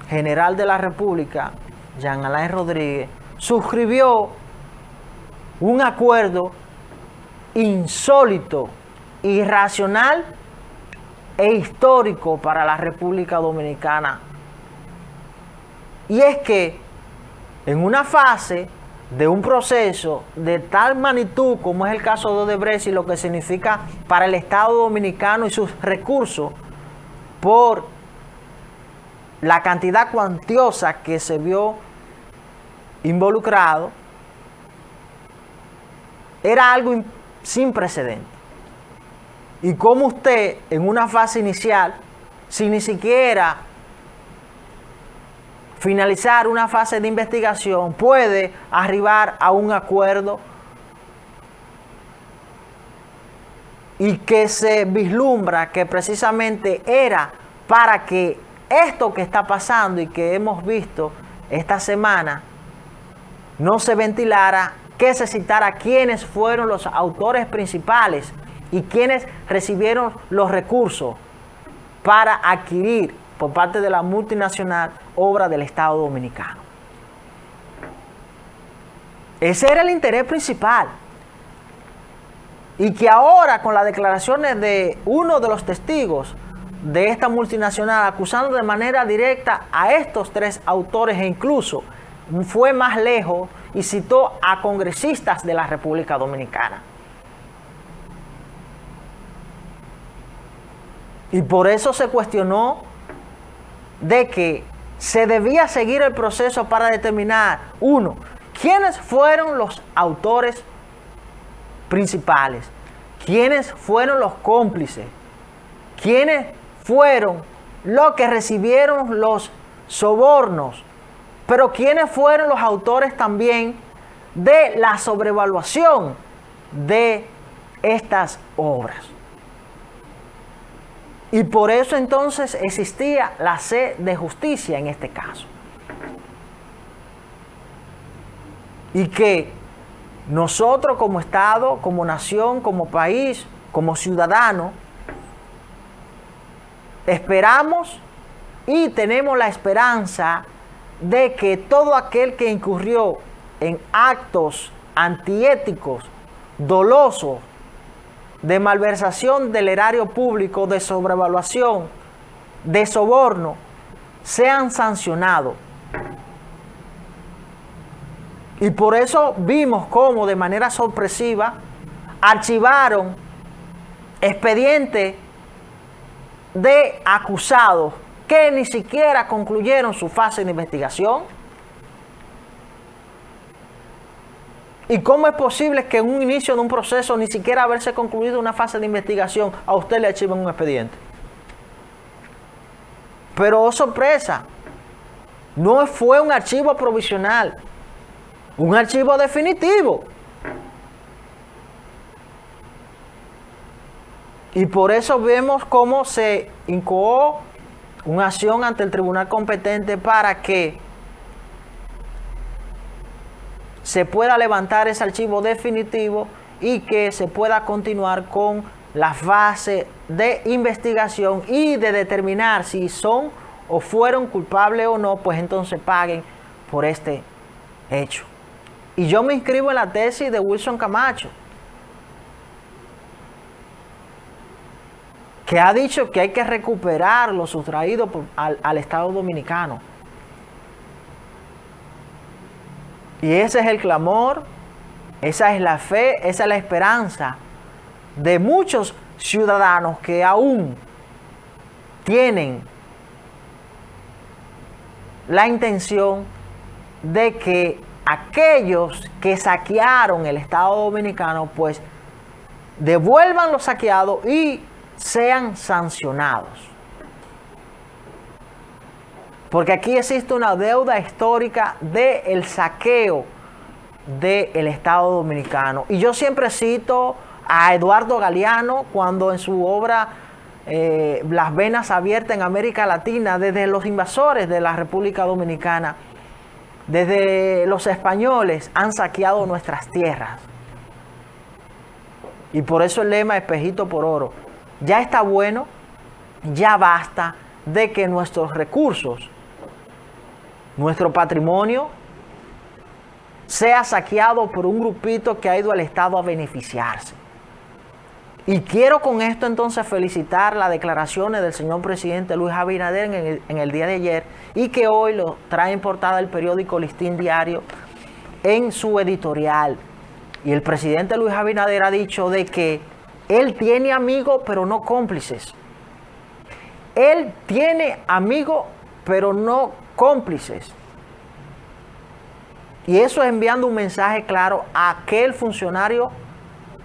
General de la República, Jean Alain Rodríguez, suscribió un acuerdo insólito, irracional e histórico para la República Dominicana. Y es que en una fase de un proceso de tal magnitud como es el caso de Odebrecht y lo que significa para el Estado Dominicano y sus recursos, por la cantidad cuantiosa que se vio involucrado, era algo sin precedente. Y como usted, en una fase inicial, sin ni siquiera finalizar una fase de investigación, puede arribar a un acuerdo y que se vislumbra que precisamente era para que esto que está pasando y que hemos visto esta semana no se ventilara, que se citara quiénes fueron los autores principales y quienes recibieron los recursos para adquirir por parte de la multinacional obra del Estado Dominicano. Ese era el interés principal. Y que ahora, con las declaraciones de uno de los testigos de esta multinacional, acusando de manera directa a estos tres autores, e incluso fue más lejos y citó a congresistas de la República Dominicana. Y por eso se cuestionó de que se debía seguir el proceso para determinar, uno, quiénes fueron los autores principales, quiénes fueron los cómplices, quiénes fueron los que recibieron los sobornos, pero quiénes fueron los autores también de la sobrevaluación de estas obras. Y por eso entonces existía la sed de justicia en este caso. Y que nosotros como Estado, como nación, como país, como ciudadanos, esperamos y tenemos la esperanza de que todo aquel que incurrió en actos antiéticos, dolosos, de malversación del erario público, de sobrevaluación, de soborno, sean sancionados. Y por eso vimos cómo de manera sorpresiva archivaron expedientes de acusados que ni siquiera concluyeron su fase de investigación. ¿Y cómo es posible que en un inicio de un proceso, ni siquiera haberse concluido una fase de investigación, a usted le archiven un expediente? Pero oh sorpresa, no fue un archivo provisional, un archivo definitivo. Y por eso vemos cómo se incoó una acción ante el tribunal competente para que se pueda levantar ese archivo definitivo y que se pueda continuar con la fase de investigación y de determinar si son o fueron culpables o no, pues entonces paguen por este hecho. Y yo me inscribo en la tesis de Wilson Camacho, que ha dicho que hay que recuperar lo sustraído al Estado Dominicano. Y ese es el clamor, esa es la fe, esa es la esperanza de muchos ciudadanos que aún tienen la intención de que aquellos que saquearon el Estado Dominicano pues devuelvan lo saqueado y sean sancionados. Porque aquí existe una deuda histórica del saqueo del Estado Dominicano. Y yo siempre cito a Eduardo Galeano cuando en su obra Las venas abiertas en América Latina, desde los invasores de la República Dominicana, desde los españoles, han saqueado nuestras tierras. Y por eso el lema Espejito por Oro. Ya está bueno, ya basta de que nuestros recursos, nuestro patrimonio, sea saqueado por un grupito que ha ido al Estado a beneficiarse. Y quiero con esto entonces felicitar las declaraciones del señor presidente Luis Abinader en el día de ayer, y que hoy lo trae en portada el periódico Listín Diario en su editorial. Y el presidente Luis Abinader ha dicho de que él tiene amigos pero no cómplices. Él tiene amigos pero no cómplices. Y eso es enviando un mensaje claro a aquel funcionario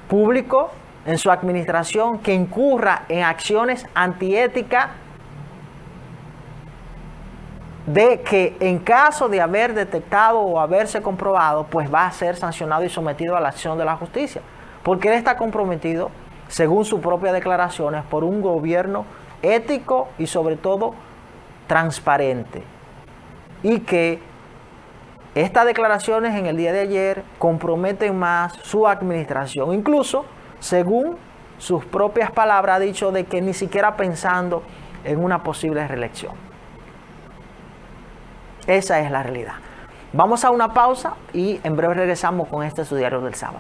público en su administración que incurra en acciones antiéticas, de que en caso de haber detectado o haberse comprobado, pues va a ser sancionado y sometido a la acción de la justicia. Porque él está comprometido, según sus propias declaraciones, por un gobierno ético y sobre todo transparente. Y que estas declaraciones en el día de ayer comprometen más su administración. Incluso, según sus propias palabras, ha dicho de que ni siquiera pensando en una posible reelección. Esa es la realidad. Vamos a una pausa y en breve regresamos con este su diario del sábado.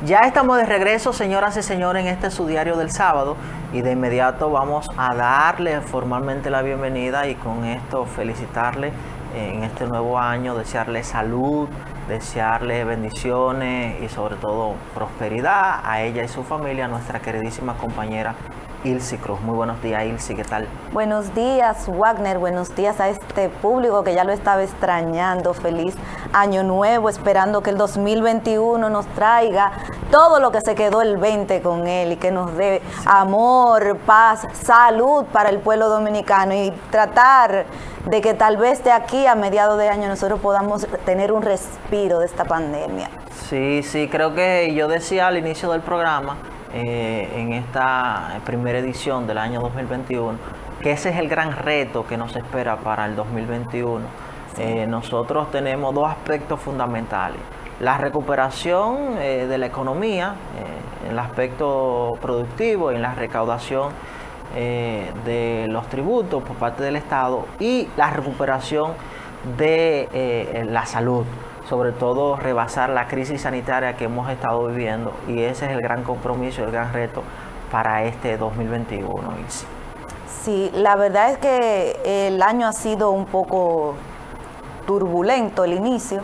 Ya estamos de regreso, señoras y señores, en este su diario del sábado, y de inmediato vamos a darle formalmente la bienvenida y con esto felicitarle en este nuevo año, desearle salud, desearle bendiciones y sobre todo prosperidad a ella y su familia, nuestra queridísima compañera Ilse Cruz. Muy buenos días, Ilse, ¿qué tal? Buenos días, Wagner, buenos días a este público que ya lo estaba extrañando. Feliz año nuevo, esperando que el 2021 nos traiga todo lo que se quedó el 20 con él y que nos dé amor, paz, salud para el pueblo dominicano y tratar de que tal vez de aquí a mediados de año nosotros podamos tener un respiro de esta pandemia. Sí, creo que yo decía al inicio del programa, en esta primera edición del año 2021, que ese es el gran reto que nos espera para el 2021. Nosotros tenemos dos aspectos fundamentales: la recuperación de la economía, en el aspecto productivo, en la recaudación de los tributos por parte del Estado, y la recuperación de la salud, sobre todo rebasar la crisis sanitaria que hemos estado viviendo, y ese es el gran compromiso, el gran reto para este 2021. Sí, la verdad es que el año ha sido un poco turbulento el inicio,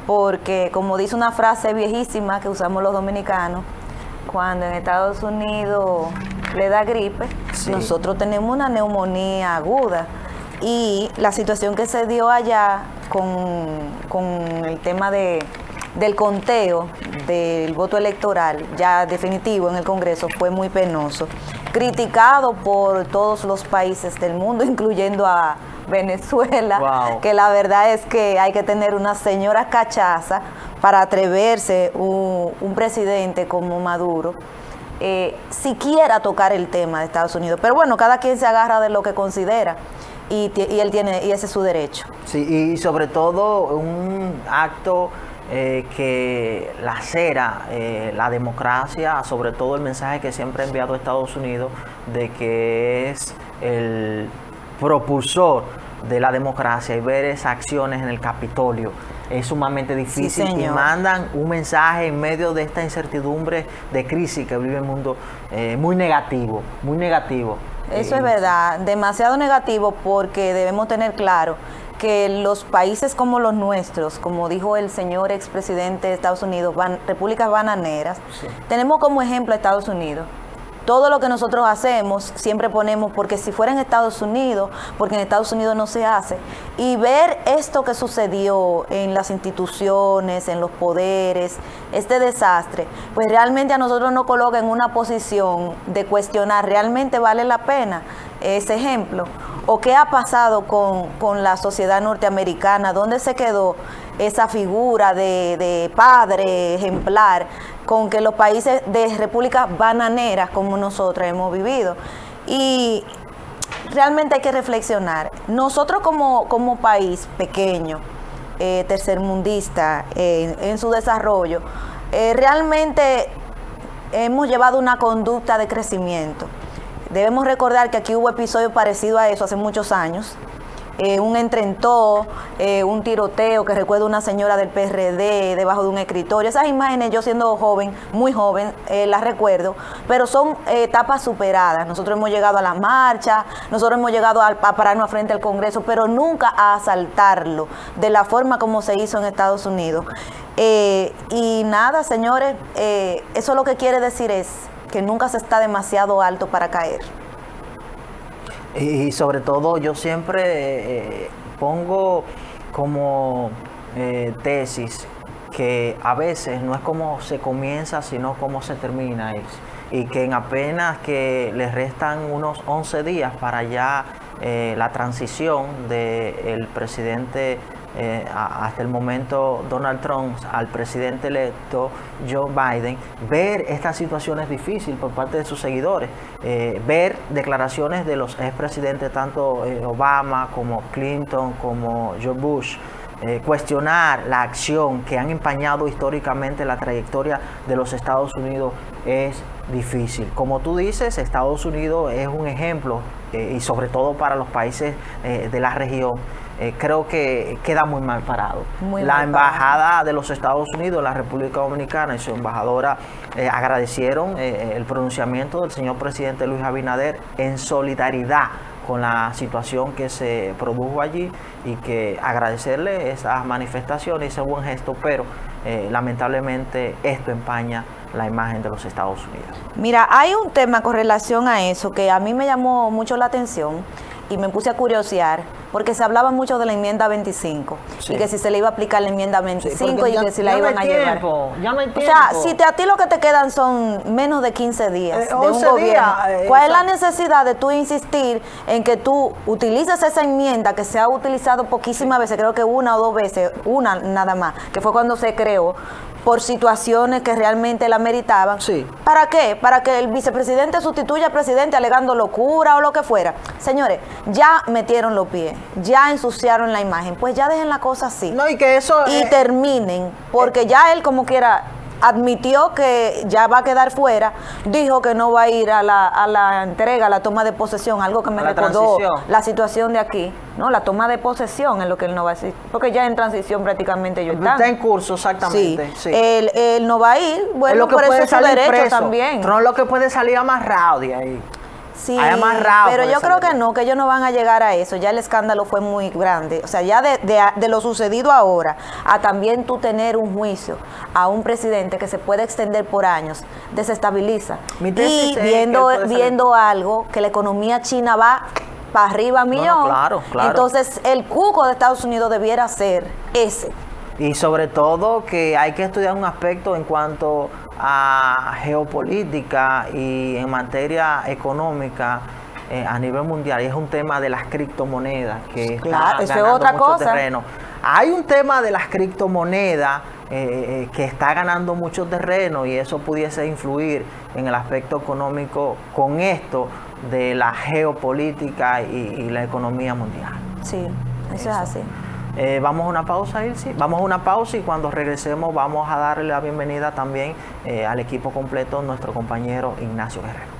porque como dice una frase viejísima que usamos los dominicanos, cuando en Estados Unidos le da gripe, sí, nosotros tenemos una neumonía aguda. Y la situación que se dio allá con el tema del conteo del voto electoral ya definitivo en el Congreso fue muy penoso, criticado por todos los países del mundo, incluyendo a Venezuela. Wow. Que la verdad es que hay que tener una señora cachaza para atreverse un presidente como Maduro siquiera tocar el tema de Estados Unidos. Pero bueno, cada quien se agarra de lo que considera. Y él tiene, y ese es su derecho. Sí, y sobre todo un acto que lacera la democracia, sobre todo el mensaje que siempre ha enviado Estados Unidos de que es el propulsor de la democracia, y ver esas acciones en el Capitolio es sumamente difícil. Sí, y mandan un mensaje en medio de esta incertidumbre de crisis que vive el mundo, muy negativo, muy negativo. Eso es verdad, demasiado negativo, porque debemos tener claro que los países como los nuestros, como dijo el señor expresidente de Estados Unidos, repúblicas bananeras, sí, tenemos como ejemplo a Estados Unidos. Todo lo que nosotros hacemos siempre ponemos porque si fuera en Estados Unidos, porque en Estados Unidos no se hace. Y ver esto que sucedió en las instituciones, en los poderes, este desastre, pues realmente a nosotros nos coloca en una posición de cuestionar, ¿realmente vale la pena ese ejemplo? ¿O qué ha pasado con la sociedad norteamericana? ¿Dónde se quedó esa figura de padre ejemplar con que los países de repúblicas bananeras como nosotros hemos vivido? Y realmente hay que reflexionar. Nosotros como país pequeño, tercermundista en su desarrollo, realmente hemos llevado una conducta de crecimiento. Debemos recordar que aquí hubo episodios parecidos a eso hace muchos años. Un entrentó, un tiroteo, que recuerdo una señora del PRD debajo de un escritorio. Esas imágenes, yo siendo joven, muy joven, las recuerdo, pero son etapas superadas. Nosotros hemos llegado a la marcha, nosotros hemos llegado a pararnos frente al Congreso, pero nunca a asaltarlo de la forma como se hizo en Estados Unidos. Y nada, señores, eso lo que quiere decir es que nunca se está demasiado alto para caer. Y sobre todo yo siempre pongo como tesis que a veces no es como se comienza, sino cómo se termina. Y que en apenas que les restan unos 11 días para ya la transición del presidente hasta el momento Donald Trump al presidente electo Joe Biden, ver estas situaciones difíciles por parte de sus seguidores, ver declaraciones de los expresidentes tanto Obama como Clinton como George Bush, cuestionar la acción que han empañado históricamente la trayectoria de los Estados Unidos es difícil. Como tú dices, Estados Unidos es un ejemplo y sobre todo para los países de la región, creo que queda muy mal parado. Muy La mal embajada de los Estados Unidos en la República Dominicana y su embajadora agradecieron el pronunciamiento del señor presidente Luis Abinader en solidaridad con la situación que se produjo allí, y que agradecerle esas manifestaciones, ese buen gesto, pero lamentablemente esto empaña la imagen de los Estados Unidos. Mira, hay un tema con relación a eso que a mí me llamó mucho la atención y me puse a curiosear, porque se hablaba mucho de la enmienda 25, Sí. y que si se le iba a aplicar la enmienda 25 y ya- que si ya la no iban hay a llevar. tiempo, ya no hay O sea, tiempo. si a ti lo que te quedan son menos de 15 días de un 11 gobierno, días, ¿cuál es la necesidad de tú insistir en que tú utilices esa enmienda que se ha utilizado poquísimas veces, creo que una o dos veces, una nada más, que fue cuando se creó, por situaciones que realmente la meritaban? Sí. ¿Para qué? Para que el vicepresidente sustituya al presidente alegando locura o lo que fuera. Señores, ya metieron los pies, ya ensuciaron la imagen, pues ya dejen la cosa así. No, y que eso... Y terminen, porque ya él como quiera admitió que ya va a quedar fuera, dijo que no va a ir a la entrega, a la toma de posesión, algo que me A la recordó transición. la situación de aquí, ¿no? La toma de posesión es lo que él no va a decir, porque ya en transición prácticamente ellos están. Está en curso, exactamente. Sí. Él no va a ir, Es bueno, lo que por eso puede es su salir derecho preso. también. No es lo que puede salir amarrado de ahí. Sí, Hay amarrado pero por yo esa creo que ley. no, que ellos no van a llegar a eso. Ya el escándalo fue muy grande. O sea, ya de lo sucedido ahora a también tú tener un juicio a un presidente que se puede extender por años, desestabiliza. Mi tesis Y es que viendo, puede salir. viendo algo que la economía china va para arriba millón. claro, claro. Entonces, el cuco de Estados Unidos debiera ser ese. Y sobre todo que hay que estudiar un aspecto en cuanto a geopolítica y en materia económica a nivel mundial, y es un tema de las criptomonedas que Claro, está eso es ganando otra mucho cosa. terreno. Hay un tema de las criptomonedas que está ganando mucho terreno, y eso pudiese influir en el aspecto económico con esto de la geopolítica y la economía mundial. Sí, eso es así. Vamos a una pausa, Ilse. Vamos a una pausa, y cuando regresemos vamos a darle la bienvenida también al equipo completo, nuestro compañero Ignacio Guerrero.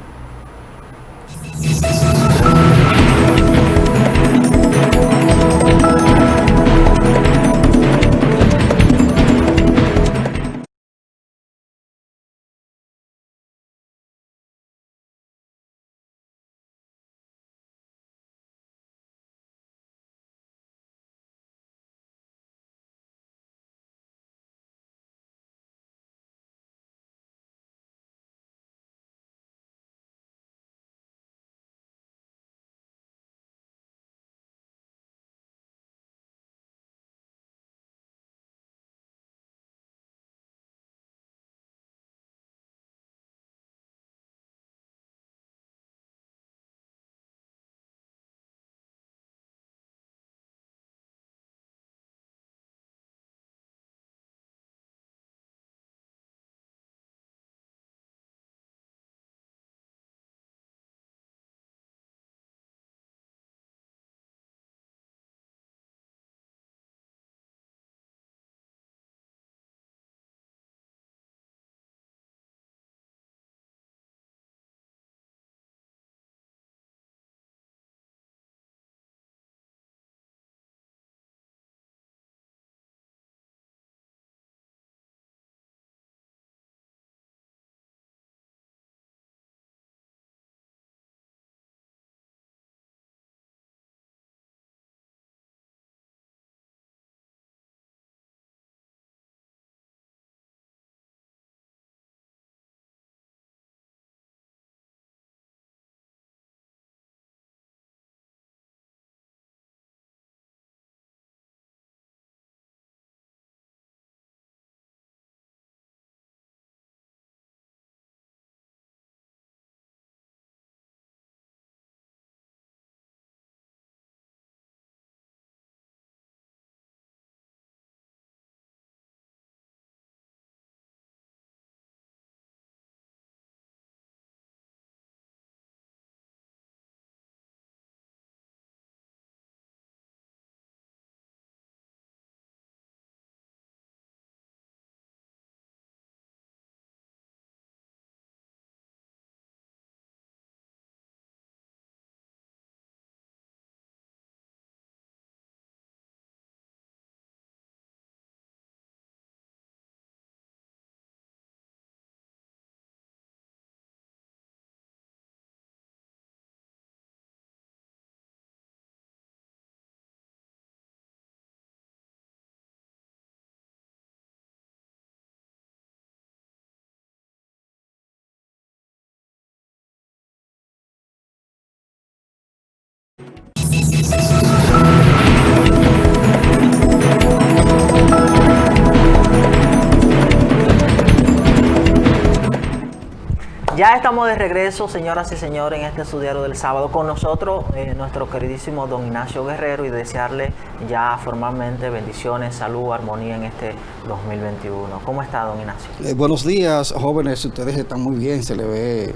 Ya estamos de regreso, señoras y señores, en este Su Diario del Sábado. Con nosotros, nuestro queridísimo don Ignacio Guerrero, y desearle ya formalmente bendiciones, salud, armonía en este 2021. ¿Cómo está, don Ignacio? Buenos días, jóvenes. Ustedes están muy bien. Se le ve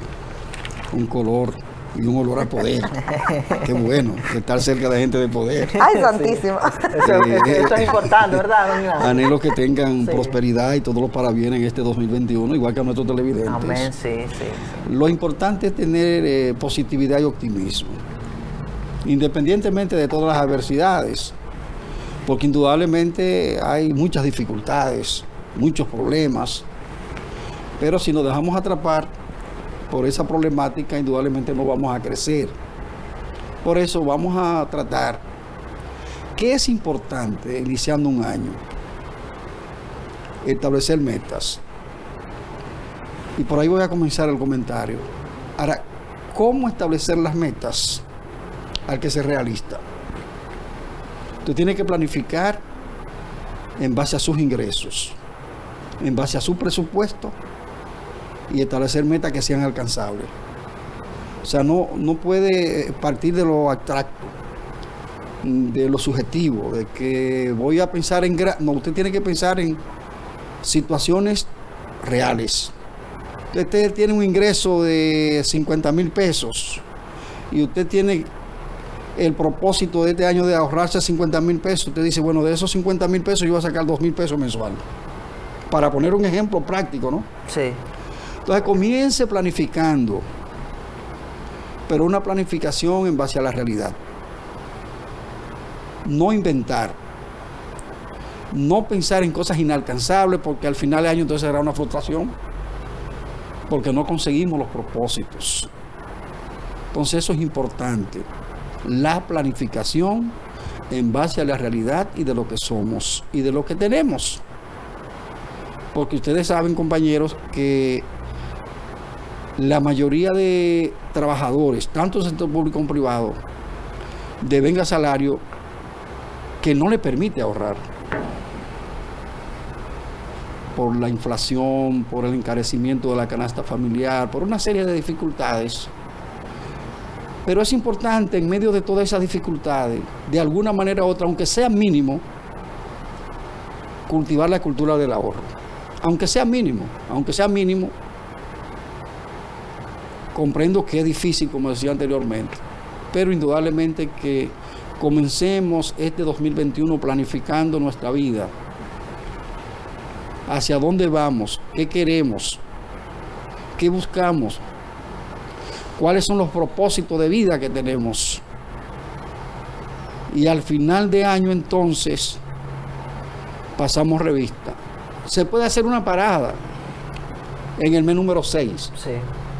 un color y un olor a poder. Qué bueno estar cerca de gente de poder. ¡Ay, santísimo! Sí. Eso es importante, ¿verdad, don Ignacio? Anhelo que tengan prosperidad y todos los parabienes en este 2021, igual que a nuestros televidentes. Amén, sí. Lo importante es tener positividad y optimismo, independientemente de todas las adversidades, porque indudablemente hay muchas dificultades, muchos problemas, pero si nos dejamos atrapar por esa problemática, indudablemente no vamos a crecer. Por eso vamos a tratar qué es importante iniciando un año: establecer metas. Y por ahí voy a comenzar el comentario. Ahora, ¿cómo establecer las metas? Hay que ser realista. Tú tienes que planificar en base a sus ingresos, en base a su presupuesto, y establecer metas que sean alcanzables. O sea, no puede partir de lo abstracto, de lo subjetivo, de que voy a pensar en... No, usted tiene que pensar en situaciones reales. Usted tiene un ingreso de 50,000 pesos y usted tiene el propósito de este año de ahorrarse 50,000 pesos. Usted dice, bueno, de esos 50,000 pesos yo voy a sacar 2,000 pesos mensual. Para poner un ejemplo práctico, ¿no? Sí. Entonces comience planificando, pero una planificación en base a la realidad. No inventar, no pensar en cosas inalcanzables, porque al final de año entonces será una frustración, porque no conseguimos los propósitos. Entonces eso es importante, la planificación en base a la realidad y de lo que somos y de lo que tenemos. Porque ustedes saben, compañeros, que la mayoría de trabajadores, tanto en el sector público como privado, devenga salario que no le permite ahorrar. Por la inflación, por el encarecimiento de la canasta familiar, por una serie de dificultades. Pero es importante, en medio de todas esas dificultades, de alguna manera u otra, aunque sea mínimo, cultivar la cultura del ahorro. Aunque sea mínimo, comprendo que es difícil, como decía anteriormente, pero indudablemente que comencemos este 2021 planificando nuestra vida, hacia dónde vamos, qué queremos, qué buscamos, cuáles son los propósitos de vida que tenemos. Y al final de año entonces pasamos revista. Se puede hacer una parada en el mes número 6. Sí.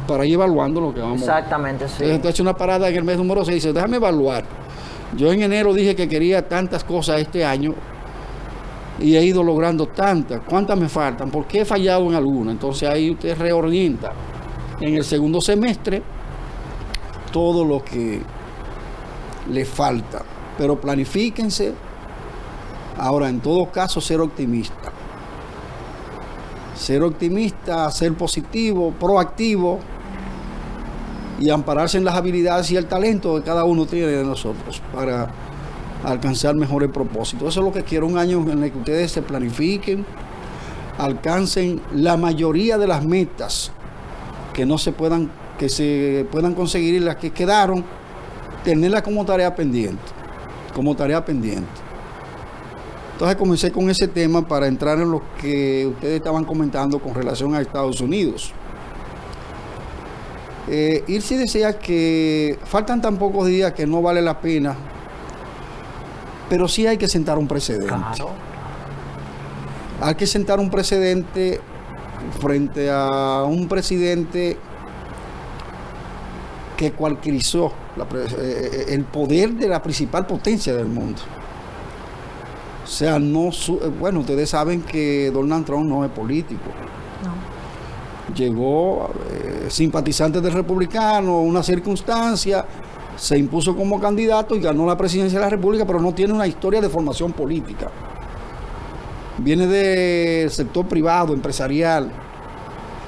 Para ir evaluando lo que vamos. Exactamente, sí. Entonces una parada en el mes número 6 y dice, déjame evaluar. Yo en enero dije que quería tantas cosas este año y he ido logrando tantas. ¿Cuántas me faltan? ¿Por qué he fallado en alguna? Entonces ahí usted reorienta en el segundo semestre todo lo que le falta. Pero planifíquense. Ahora, en todo caso, ser optimista. Ser optimista, ser positivo, proactivo y ampararse en las habilidades y el talento que cada uno tiene de nosotros para alcanzar mejores propósitos. Eso es lo que quiero, un año en el que ustedes se planifiquen, alcancen la mayoría de las metas que se puedan conseguir y las que quedaron, tenerlas como tarea pendiente. Entonces comencé con ese tema para entrar en lo que ustedes estaban comentando con relación a Estados Unidos. Irsi decía que faltan tan pocos días que no vale la pena, pero sí hay que sentar un precedente. Claro. Hay que sentar un precedente frente a un presidente que cualquierizó el poder de la principal potencia del mundo. O sea, bueno, ustedes saben que Donald Trump no es político. No. Llegó simpatizante del republicano, una circunstancia, se impuso como candidato y ganó la presidencia de la República, pero no tiene una historia de formación política. Viene del sector privado, empresarial.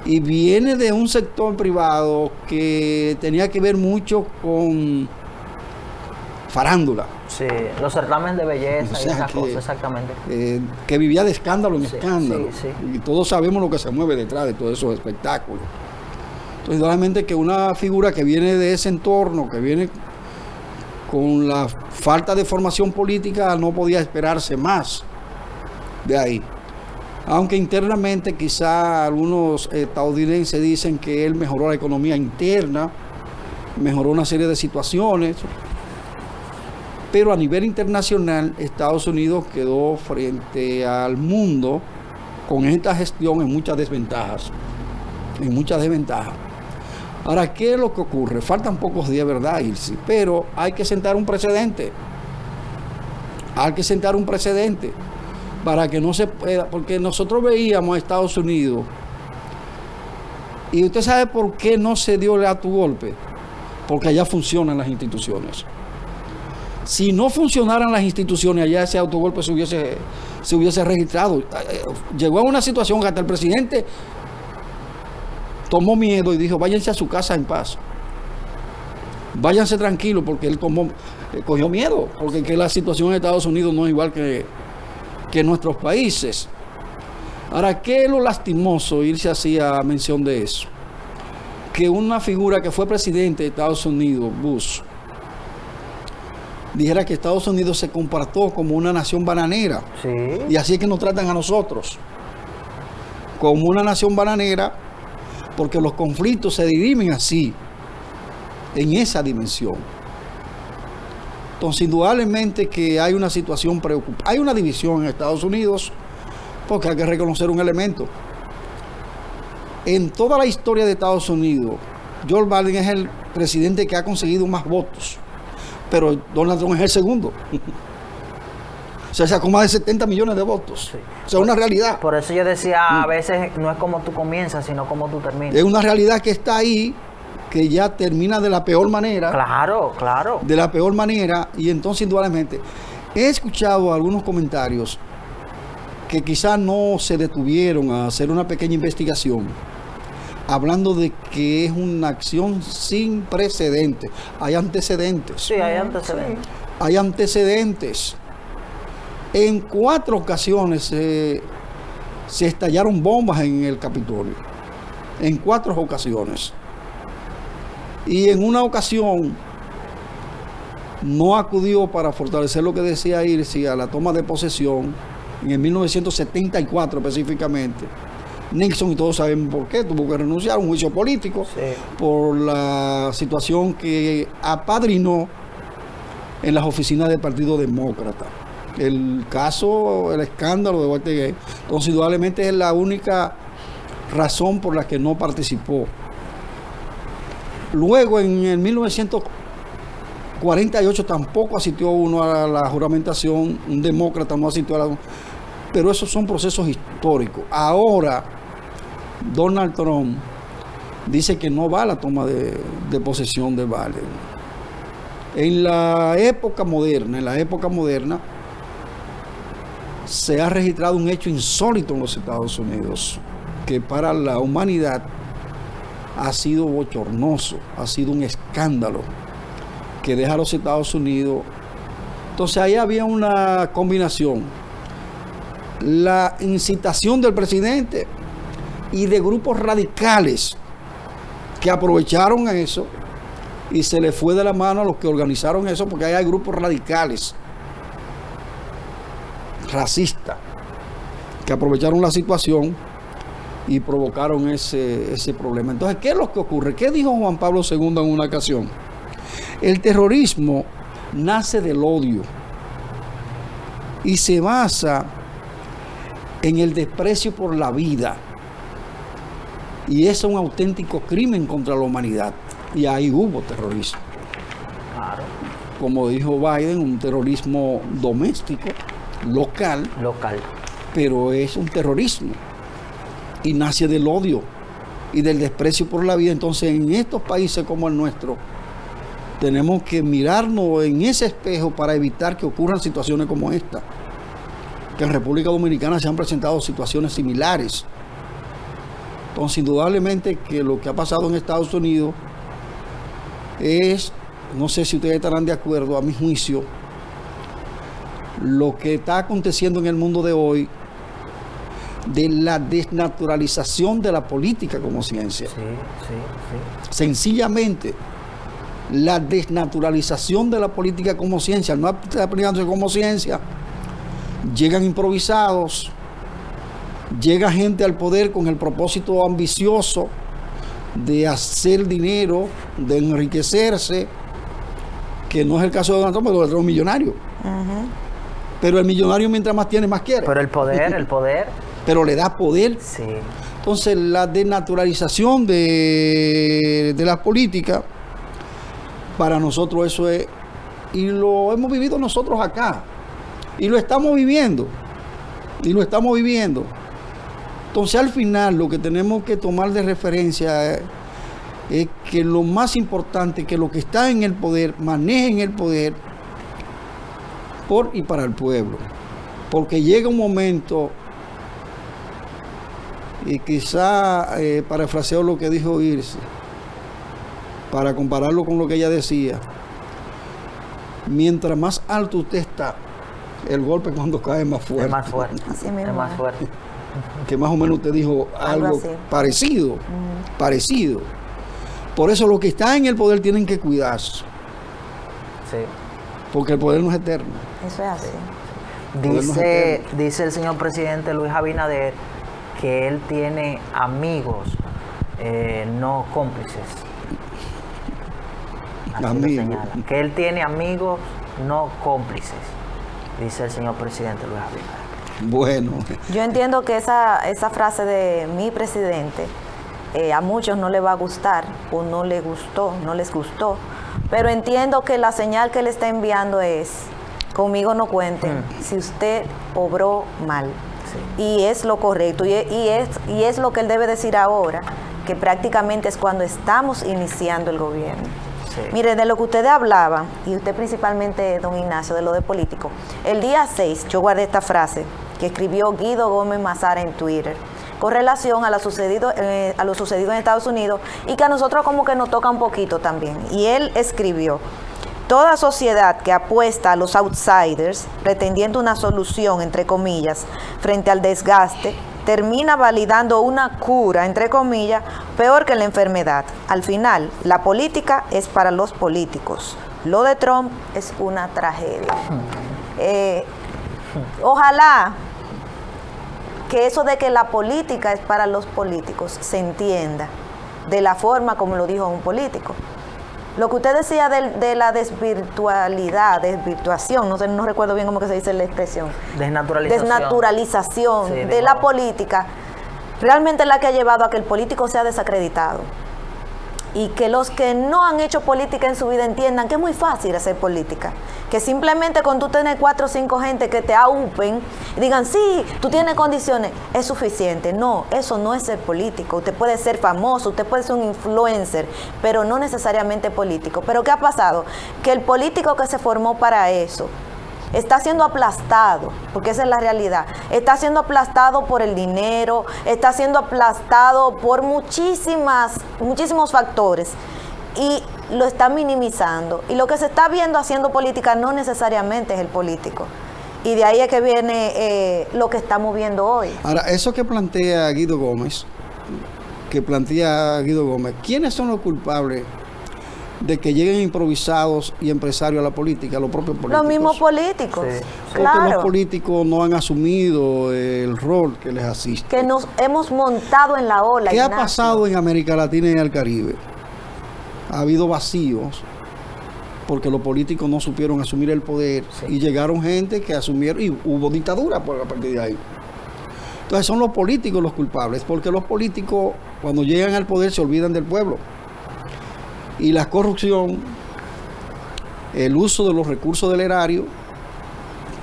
y viene de un sector privado que tenía que ver mucho con farándula. Sí, los certámenes de belleza O y sea esas que, cosas, exactamente. Que vivía de escándalo en Sí, escándalo. sí, sí. Y todos sabemos lo que se mueve detrás de todos esos espectáculos. Entonces, realmente que una figura que viene de ese entorno, que viene con la falta de formación política, no podía esperarse más de ahí. Aunque internamente quizá algunos estadounidenses dicen que él mejoró la economía interna, mejoró una serie de situaciones, pero a nivel internacional Estados Unidos quedó frente al mundo con esta gestión en muchas desventajas. Ahora, ¿qué es lo que ocurre? Faltan pocos días, ¿verdad, Ilse? Pero hay que sentar un precedente. Para que no se pueda, porque nosotros veíamos a Estados Unidos, y usted sabe por qué no se dio el autogolpe, porque allá funcionan las instituciones. Si no funcionaran las instituciones, allá ese autogolpe se hubiese registrado. Llegó a una situación que hasta el presidente tomó miedo y dijo, váyanse a su casa en paz. Váyanse tranquilos, porque él cogió miedo, porque que la situación en Estados Unidos no es igual que en nuestros países. Ahora, ¿qué es lo lastimoso? Irse hacía mención de eso. Que una figura que fue presidente de Estados Unidos, Bush, dijera que Estados Unidos se comportó como una nación bananera. Sí. Y así es que nos tratan a nosotros, como una nación bananera, porque los conflictos se dirimen así, en esa dimensión. Entonces, indudablemente que hay una situación preocupante. Hay una división en Estados Unidos, porque hay que reconocer un elemento. En toda la historia de Estados Unidos, Joe Biden es el presidente que ha conseguido más votos, pero Donald Trump es el segundo. O sea, sacó más de 70 millones de votos. Sí. O sea, una realidad. Por eso yo decía, a veces no es como tú comienzas, sino como tú terminas. Es una realidad que está ahí, que ya termina de la peor manera. Claro, claro. De la peor manera, y entonces indudablemente he escuchado algunos comentarios que quizás no se detuvieron a hacer una pequeña investigación, hablando de que es una acción sin precedentes. Hay antecedentes. Sí, hay antecedentes. Hay antecedentes. En 4 ocasiones se estallaron bombas en el Capitolio. En 4 ocasiones. Y en una ocasión no acudió para fortalecer lo que decía Irsi a la toma de posesión, en el 1974 específicamente. Nixon, y todos sabemos por qué, tuvo que renunciar a un juicio político, Sí. por la situación que apadrinó en las oficinas del Partido Demócrata. El caso, el escándalo de Watergate. Entonces, indudablemente es la única razón por la que no participó. Luego, en el 1948 tampoco asistió uno a la juramentación, un demócrata no asistió a la... Pero esos son procesos históricos. Ahora, Donald Trump dice que no va a la toma de posesión de Biden. En la época moderna, se ha registrado un hecho insólito en los Estados Unidos, que para la humanidad ha sido bochornoso, ha sido un escándalo, que deja a los Estados Unidos. Entonces ahí había una combinación, la incitación del presidente y de grupos radicales que aprovecharon eso y se le fue de la mano a los que organizaron eso, porque ahí hay grupos radicales racistas que aprovecharon la situación y provocaron ese problema. Entonces, ¿qué es lo que ocurre? ¿Qué dijo Juan Pablo II en una ocasión? El terrorismo nace del odio y se basa en el desprecio por la vida, y es un auténtico crimen contra la humanidad, y ahí hubo terrorismo. Claro. Como dijo Biden, un terrorismo doméstico, local, pero es un terrorismo y nace del odio y del desprecio por la vida. Entonces, en estos países como el nuestro, tenemos que mirarnos en ese espejo para evitar que ocurran situaciones como esta, que en República Dominicana se han presentado situaciones similares. Entonces, indudablemente que lo que ha pasado en Estados Unidos es, no sé si ustedes estarán de acuerdo, a mi juicio, lo que está aconteciendo en el mundo de hoy, de la desnaturalización de la política como ciencia. Sí, sí, sí. Sencillamente, la desnaturalización de la política como ciencia, al no aplicándose como ciencia, llegan improvisados, llega gente al poder con el propósito ambicioso de hacer dinero, de enriquecerse, que no es el caso de Donald Trump, pero es un millonario. Pero el millonario mientras más tiene, más quiere. Pero el poder. Pero le da poder. Sí. Entonces, la desnaturalización de la política, para nosotros eso es, y lo hemos vivido nosotros acá, y lo estamos viviendo, Entonces, al final, lo que tenemos que tomar de referencia es que lo más importante, que los que están en el poder, manejen el poder por y para el pueblo. Porque llega un momento, y quizá parafraseo lo que dijo Irse, para compararlo con lo que ella decía, mientras más alto usted está, el golpe cuando cae es más fuerte. Es más fuerte. Así mismo, Es más fuerte. Que más o menos usted dijo algo así. parecido, parecido. Por eso los que están en el poder tienen que cuidarse, Sí. porque el poder no es eterno. Eso es así. Dice el señor presidente Luis Abinader que él tiene amigos, no cómplices. Así lo Amigos. señala. Que él tiene amigos, no cómplices, dice el señor presidente Luis Abinader. Bueno, Yo entiendo que esa frase de mi presidente a muchos no le va a gustar o no les gustó, pero entiendo que la señal que le está enviando es: conmigo no cuenten si usted obró mal. Sí. Y es lo correcto, y es lo que él debe decir ahora, que prácticamente es cuando estamos iniciando el gobierno. Sí. Mire, de lo que ustedes hablaban, y usted principalmente, don Ignacio, de lo de político, el día 6 yo guardé esta frase que escribió Guido Gómez Mazara en Twitter, con relación a lo sucedido en Estados Unidos, y que a nosotros como que nos toca un poquito también. Y él escribió: toda sociedad que apuesta a los outsiders, pretendiendo una solución, entre comillas, frente al desgaste, termina validando una cura, entre comillas, peor que la enfermedad. Al final, la política es para los políticos. Lo de Trump es una tragedia. Ojalá que eso de que la política es para los políticos se entienda de la forma como lo dijo un político. Lo que usted decía de la desvirtuación, no recuerdo bien cómo que se dice la expresión. Desnaturalización Sí, de la política, realmente es la que ha llevado a que el político sea desacreditado. Y que los que no han hecho política en su vida entiendan que es muy fácil hacer política. Que simplemente con tú tener 4 o 5 gente que te aupen y digan, sí, tú tienes condiciones, es suficiente. No, eso no es ser político. Usted puede ser famoso, usted puede ser un influencer, pero no necesariamente político. Pero ¿qué ha pasado? Que el político que se formó para eso está siendo aplastado, porque esa es la realidad. Está siendo aplastado por el dinero, está siendo aplastado por muchísimos factores, y lo está minimizando. Y lo que se está viendo haciendo política no necesariamente es el político. Y de ahí es que viene lo que estamos viendo hoy. ahora, eso que plantea Guido Gómez, ¿quiénes son los culpables de que lleguen improvisados y empresarios a la política? Los propios políticos. Los mismos políticos, Sí. Porque claro, los políticos no han asumido el rol que les asiste. que nos hemos montado en la ola. ¿Qué ha Ignacio. pasado en América Latina y en el Caribe? Ha habido vacíos porque los políticos no supieron asumir el poder, Sí. y llegaron gente que asumieron, y hubo dictadura a partir de ahí. Entonces son los políticos los culpables, porque los políticos cuando llegan al poder se olvidan del pueblo. Y la corrupción, el uso de los recursos del erario,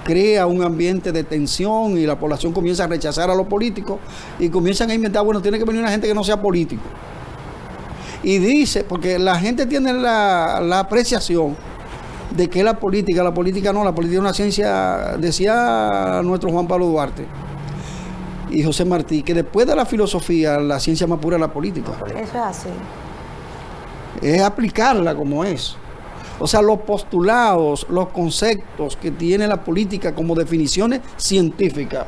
crea un ambiente de tensión, y la población comienza a rechazar a los políticos y comienzan a inventar, bueno, tiene que venir una gente que no sea político. Y dice, porque la gente tiene la apreciación de que la política no, la política es una ciencia, decía nuestro Juan Pablo Duarte, y José Martí, que después de la filosofía, la ciencia más pura es la política. Eso es así. Es aplicarla como es. O sea, los postulados, los conceptos que tiene la política como definiciones científicas,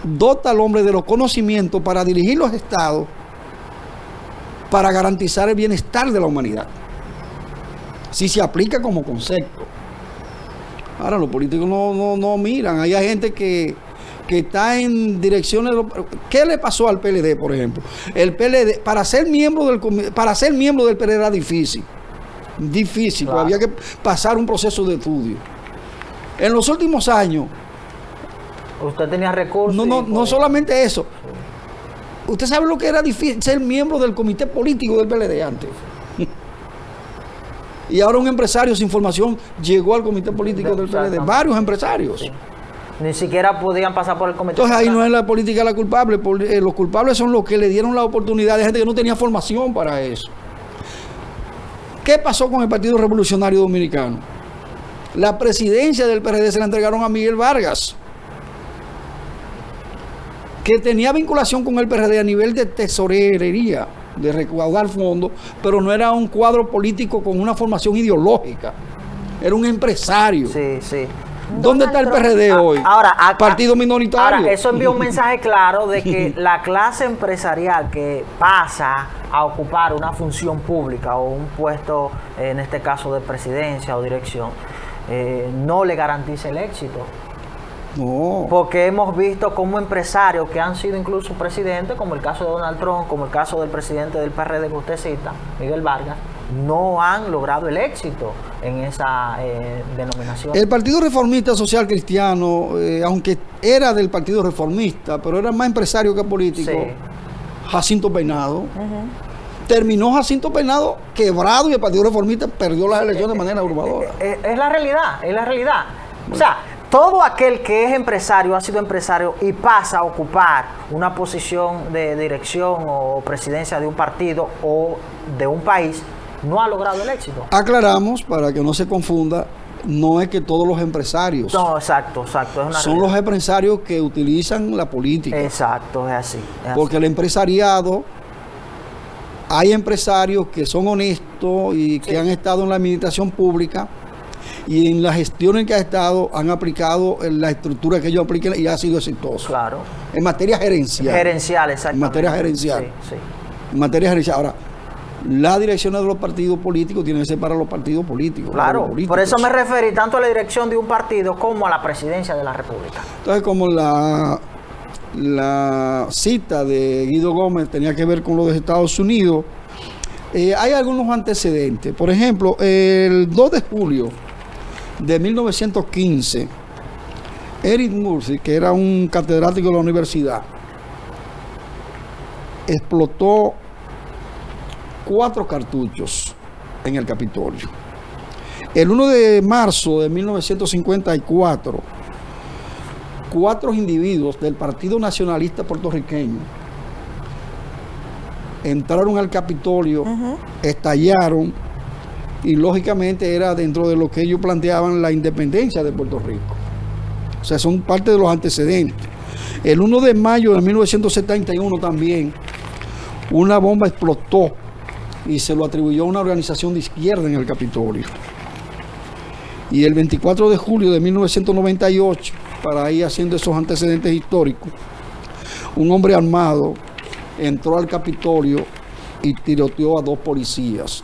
dota al hombre de los conocimientos para dirigir los estados, para garantizar el bienestar de la humanidad. Si se aplica como concepto. Ahora, los políticos no miran. Hay gente que está en direcciones... ¿Qué le pasó al PLD, por ejemplo? El PLD, para ser miembro del PLD era difícil. Difícil, Claro. Había que pasar un proceso de estudio. En los últimos años, Usted tenía recursos. no solamente eso. Usted sabe lo que era difícil ser miembro del comité político del PLD antes. Y ahora un empresario sin formación llegó al comité político del PLD. Exactamente. Varios empresarios. Sí. Ni siquiera podían pasar por el comité. Entonces ahí central. no es la política la culpable. Los culpables son los que le dieron la oportunidad de gente que no tenía formación para eso. ¿Qué pasó con el Partido Revolucionario Dominicano? La presidencia del PRD se la entregaron a Miguel Vargas, que tenía vinculación con el PRD a nivel de tesorería, de recaudar fondos, pero no era un cuadro político con una formación ideológica. Era un empresario. Sí, sí. ¿Dónde está el PRD hoy? Ahora, Partido minoritario. Ahora, eso envía un mensaje claro de que la clase empresarial que pasa a ocupar una función pública o un puesto, en este caso de presidencia o dirección, no le garantiza el éxito. No. Porque hemos visto como empresarios que han sido incluso presidentes, como el caso de Donald Trump, como el caso del presidente del PRD que usted cita, Miguel Vargas, no han logrado el éxito en esa denominación. El Partido Reformista Social Cristiano, aunque era del Partido Reformista, pero era más empresario que político, Sí. Jacinto Peinado. Terminó Jacinto Peinado quebrado y el Partido Reformista perdió las elecciones de manera abrumadora. Es la realidad, es la realidad. O sea, todo aquel que es empresario, ha sido empresario y pasa a ocupar una posición de dirección o presidencia de un partido o de un país, no ha logrado el éxito. Aclaramos, para que no se confunda, no es que todos los empresarios No, exacto, exacto. Es una son realidad. los empresarios que utilizan la política. Exacto, es así. Es así. Porque el empresariado, hay empresarios que son honestos y que han estado en la administración pública y en las gestiones que ha estado han aplicado la estructura que ellos apliquen y ha sido exitoso. Claro. En materia gerencial. Gerencial, exactamente. En materia gerencial. Sí, sí. En materia gerencial. Ahora, las direcciones de los partidos políticos tienen que ser para los partidos políticos. para Claro, los políticos. por eso me referí tanto a la dirección de un partido como a la presidencia de la República. Entonces, como la cita de Guido Gómez tenía que ver con lo de Estados Unidos, hay algunos antecedentes. Por ejemplo, el 2 de julio de 1915, Eric Murphy, que era un catedrático de la universidad, explotó 4 cartuchos en el Capitolio. El 1 de marzo de 1954, 4 individuos del Partido Nacionalista Puertorriqueño entraron al Capitolio, estallaron y lógicamente era dentro de lo que ellos planteaban la independencia de Puerto Rico. O sea, son parte de los antecedentes. El 1 de mayo de 1971 también una bomba explotó y se lo atribuyó a una organización de izquierda en el Capitolio. Y el 24 de julio de 1998, para ir haciendo esos antecedentes históricos, un hombre armado entró al Capitolio y tiroteó a 2 policías.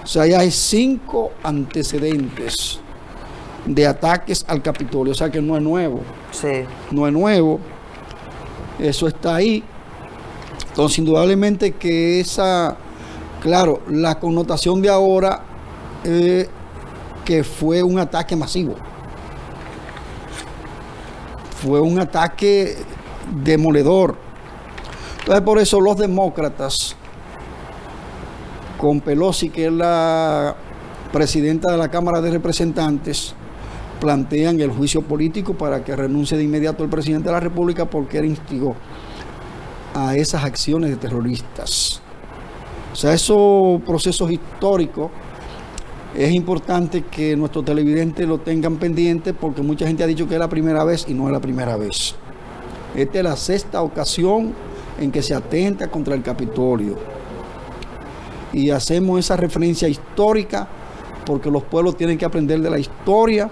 O sea, ya hay 5 antecedentes de ataques al Capitolio. O sea que no es nuevo. Sí. No es nuevo. Eso está ahí. Entonces, indudablemente que esa, claro, la connotación de ahora que fue un ataque masivo. Fue un ataque demoledor. Entonces, por eso los demócratas, con Pelosi, que es la presidenta de la Cámara de Representantes, plantean el juicio político para que renuncie de inmediato el presidente de la República porque él instigó a esas acciones de terroristas. O sea, esos procesos históricos es importante que nuestros televidentes lo tengan pendiente porque mucha gente ha dicho que es la primera vez y no es la primera vez. Esta es la 6ª ocasión en que se atenta contra el Capitolio. Y hacemos esa referencia histórica porque los pueblos tienen que aprender de la historia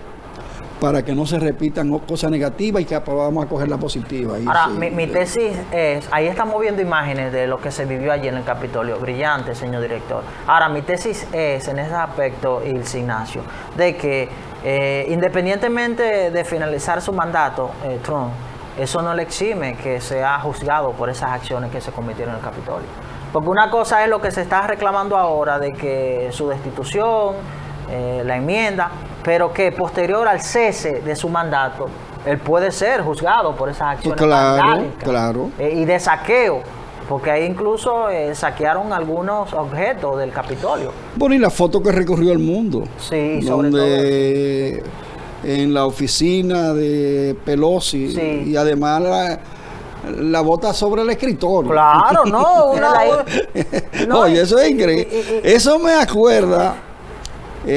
para que no se repitan cosas negativas y que vamos a coger la positiva. Ahora, mi tesis es, ahí estamos viendo imágenes de lo que se vivió allí en el Capitolio, brillante, señor director. Ahora, mi tesis es, en ese aspecto, Ilse Ignacio, de que independientemente de finalizar su mandato, Trump, eso no le exime que sea juzgado por esas acciones que se cometieron en el Capitolio. Porque una cosa es lo que se está reclamando ahora, de que su destitución, la enmienda, pero que posterior al cese de su mandato, él puede ser juzgado por esas acciones claro. Y de saqueo, porque ahí incluso saquearon algunos objetos del Capitolio. Bueno, y la foto que recorrió el mundo. Sí, sobre todo. En la oficina de Pelosi, sí. Y además la bota sobre el escritorio. Claro, no. Oye, eso es increíble. Eso me acuerda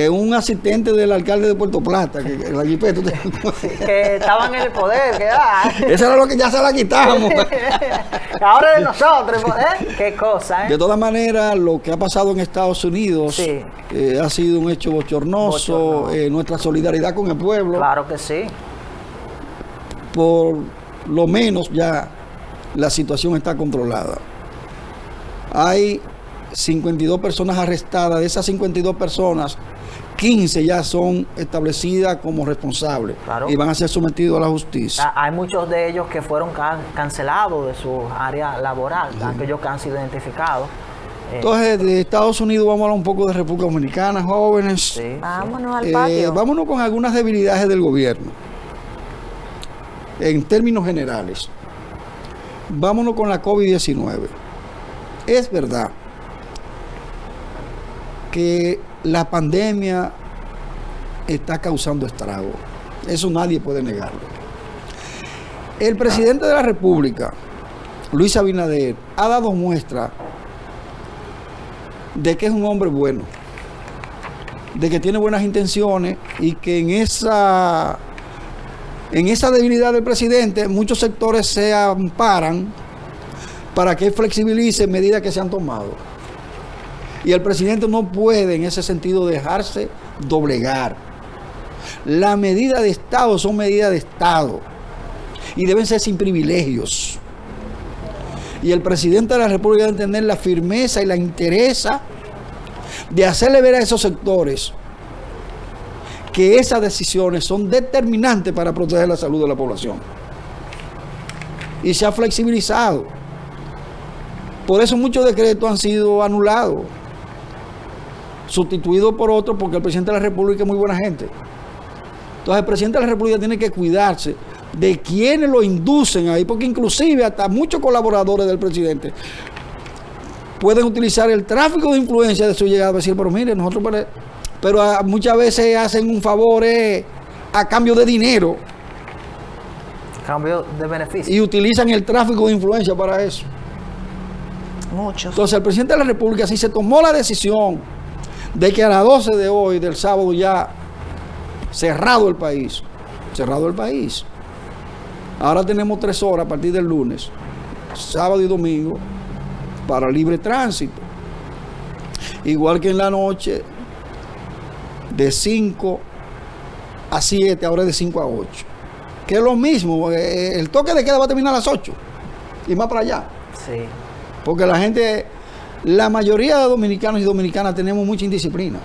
un asistente del alcalde de Puerto Plata, que la jipeta, que estaban en el poder, eso era lo que ya se la quitamos. Ahora es de nosotros, qué cosa, De todas maneras, lo que ha pasado en Estados Unidos, sí. Ha sido un hecho bochornoso. Nuestra solidaridad con el pueblo. Claro que sí. Por lo menos ya la situación está controlada. Hay 52 personas arrestadas. De esas 52 personas, 15 ya son establecidas como responsables, claro, y van a ser sometidos a la justicia. Hay muchos de ellos que fueron cancelados de su área laboral, sí, aquellos que han sido identificados. Entonces, de Estados Unidos vamos a hablar un poco de República Dominicana, jóvenes. Sí, vámonos al patio. Vámonos con algunas debilidades del gobierno, en términos generales. Vámonos con la COVID-19. Es verdad que la pandemia está causando estrago. Eso nadie puede negarlo. El presidente de la República, Luis Abinader, ha dado muestra de que es un hombre bueno, de que tiene buenas intenciones y que en esa debilidad del presidente muchos sectores se amparan para que él flexibilice medidas que se han tomado. Y el presidente no puede en ese sentido dejarse doblegar. Las medidas de Estado son medidas de Estado y deben ser sin privilegios. Y el presidente de la República debe tener la firmeza y la entereza de hacerle ver a esos sectores que esas decisiones son determinantes para proteger la salud de la población. Y se ha flexibilizado. Por eso muchos decretos han sido anulados, sustituidos por otros, porque el presidente de la República es muy buena gente. Entonces el presidente de la República tiene que cuidarse de quienes lo inducen ahí, porque inclusive hasta muchos colaboradores del presidente pueden utilizar el tráfico de influencia de su llegada para decir, pero mire, nosotros... Pero muchas veces hacen un favor a cambio de dinero. Cambio de beneficio. Y utilizan el tráfico de influencia para eso. Muchos. Entonces el presidente de la República, si se tomó la decisión de que a las 12 de hoy, del sábado, ya cerrado el país. Ahora tenemos 3 horas a partir del lunes, sábado y domingo, para libre tránsito. Igual que en la noche, de 5 a 7, ahora es de 5 a 8. Que es lo mismo, el toque de queda va a terminar a las 8 y más para allá. Sí. Porque la gente, la mayoría de dominicanos y dominicanas tenemos mucha indisciplina.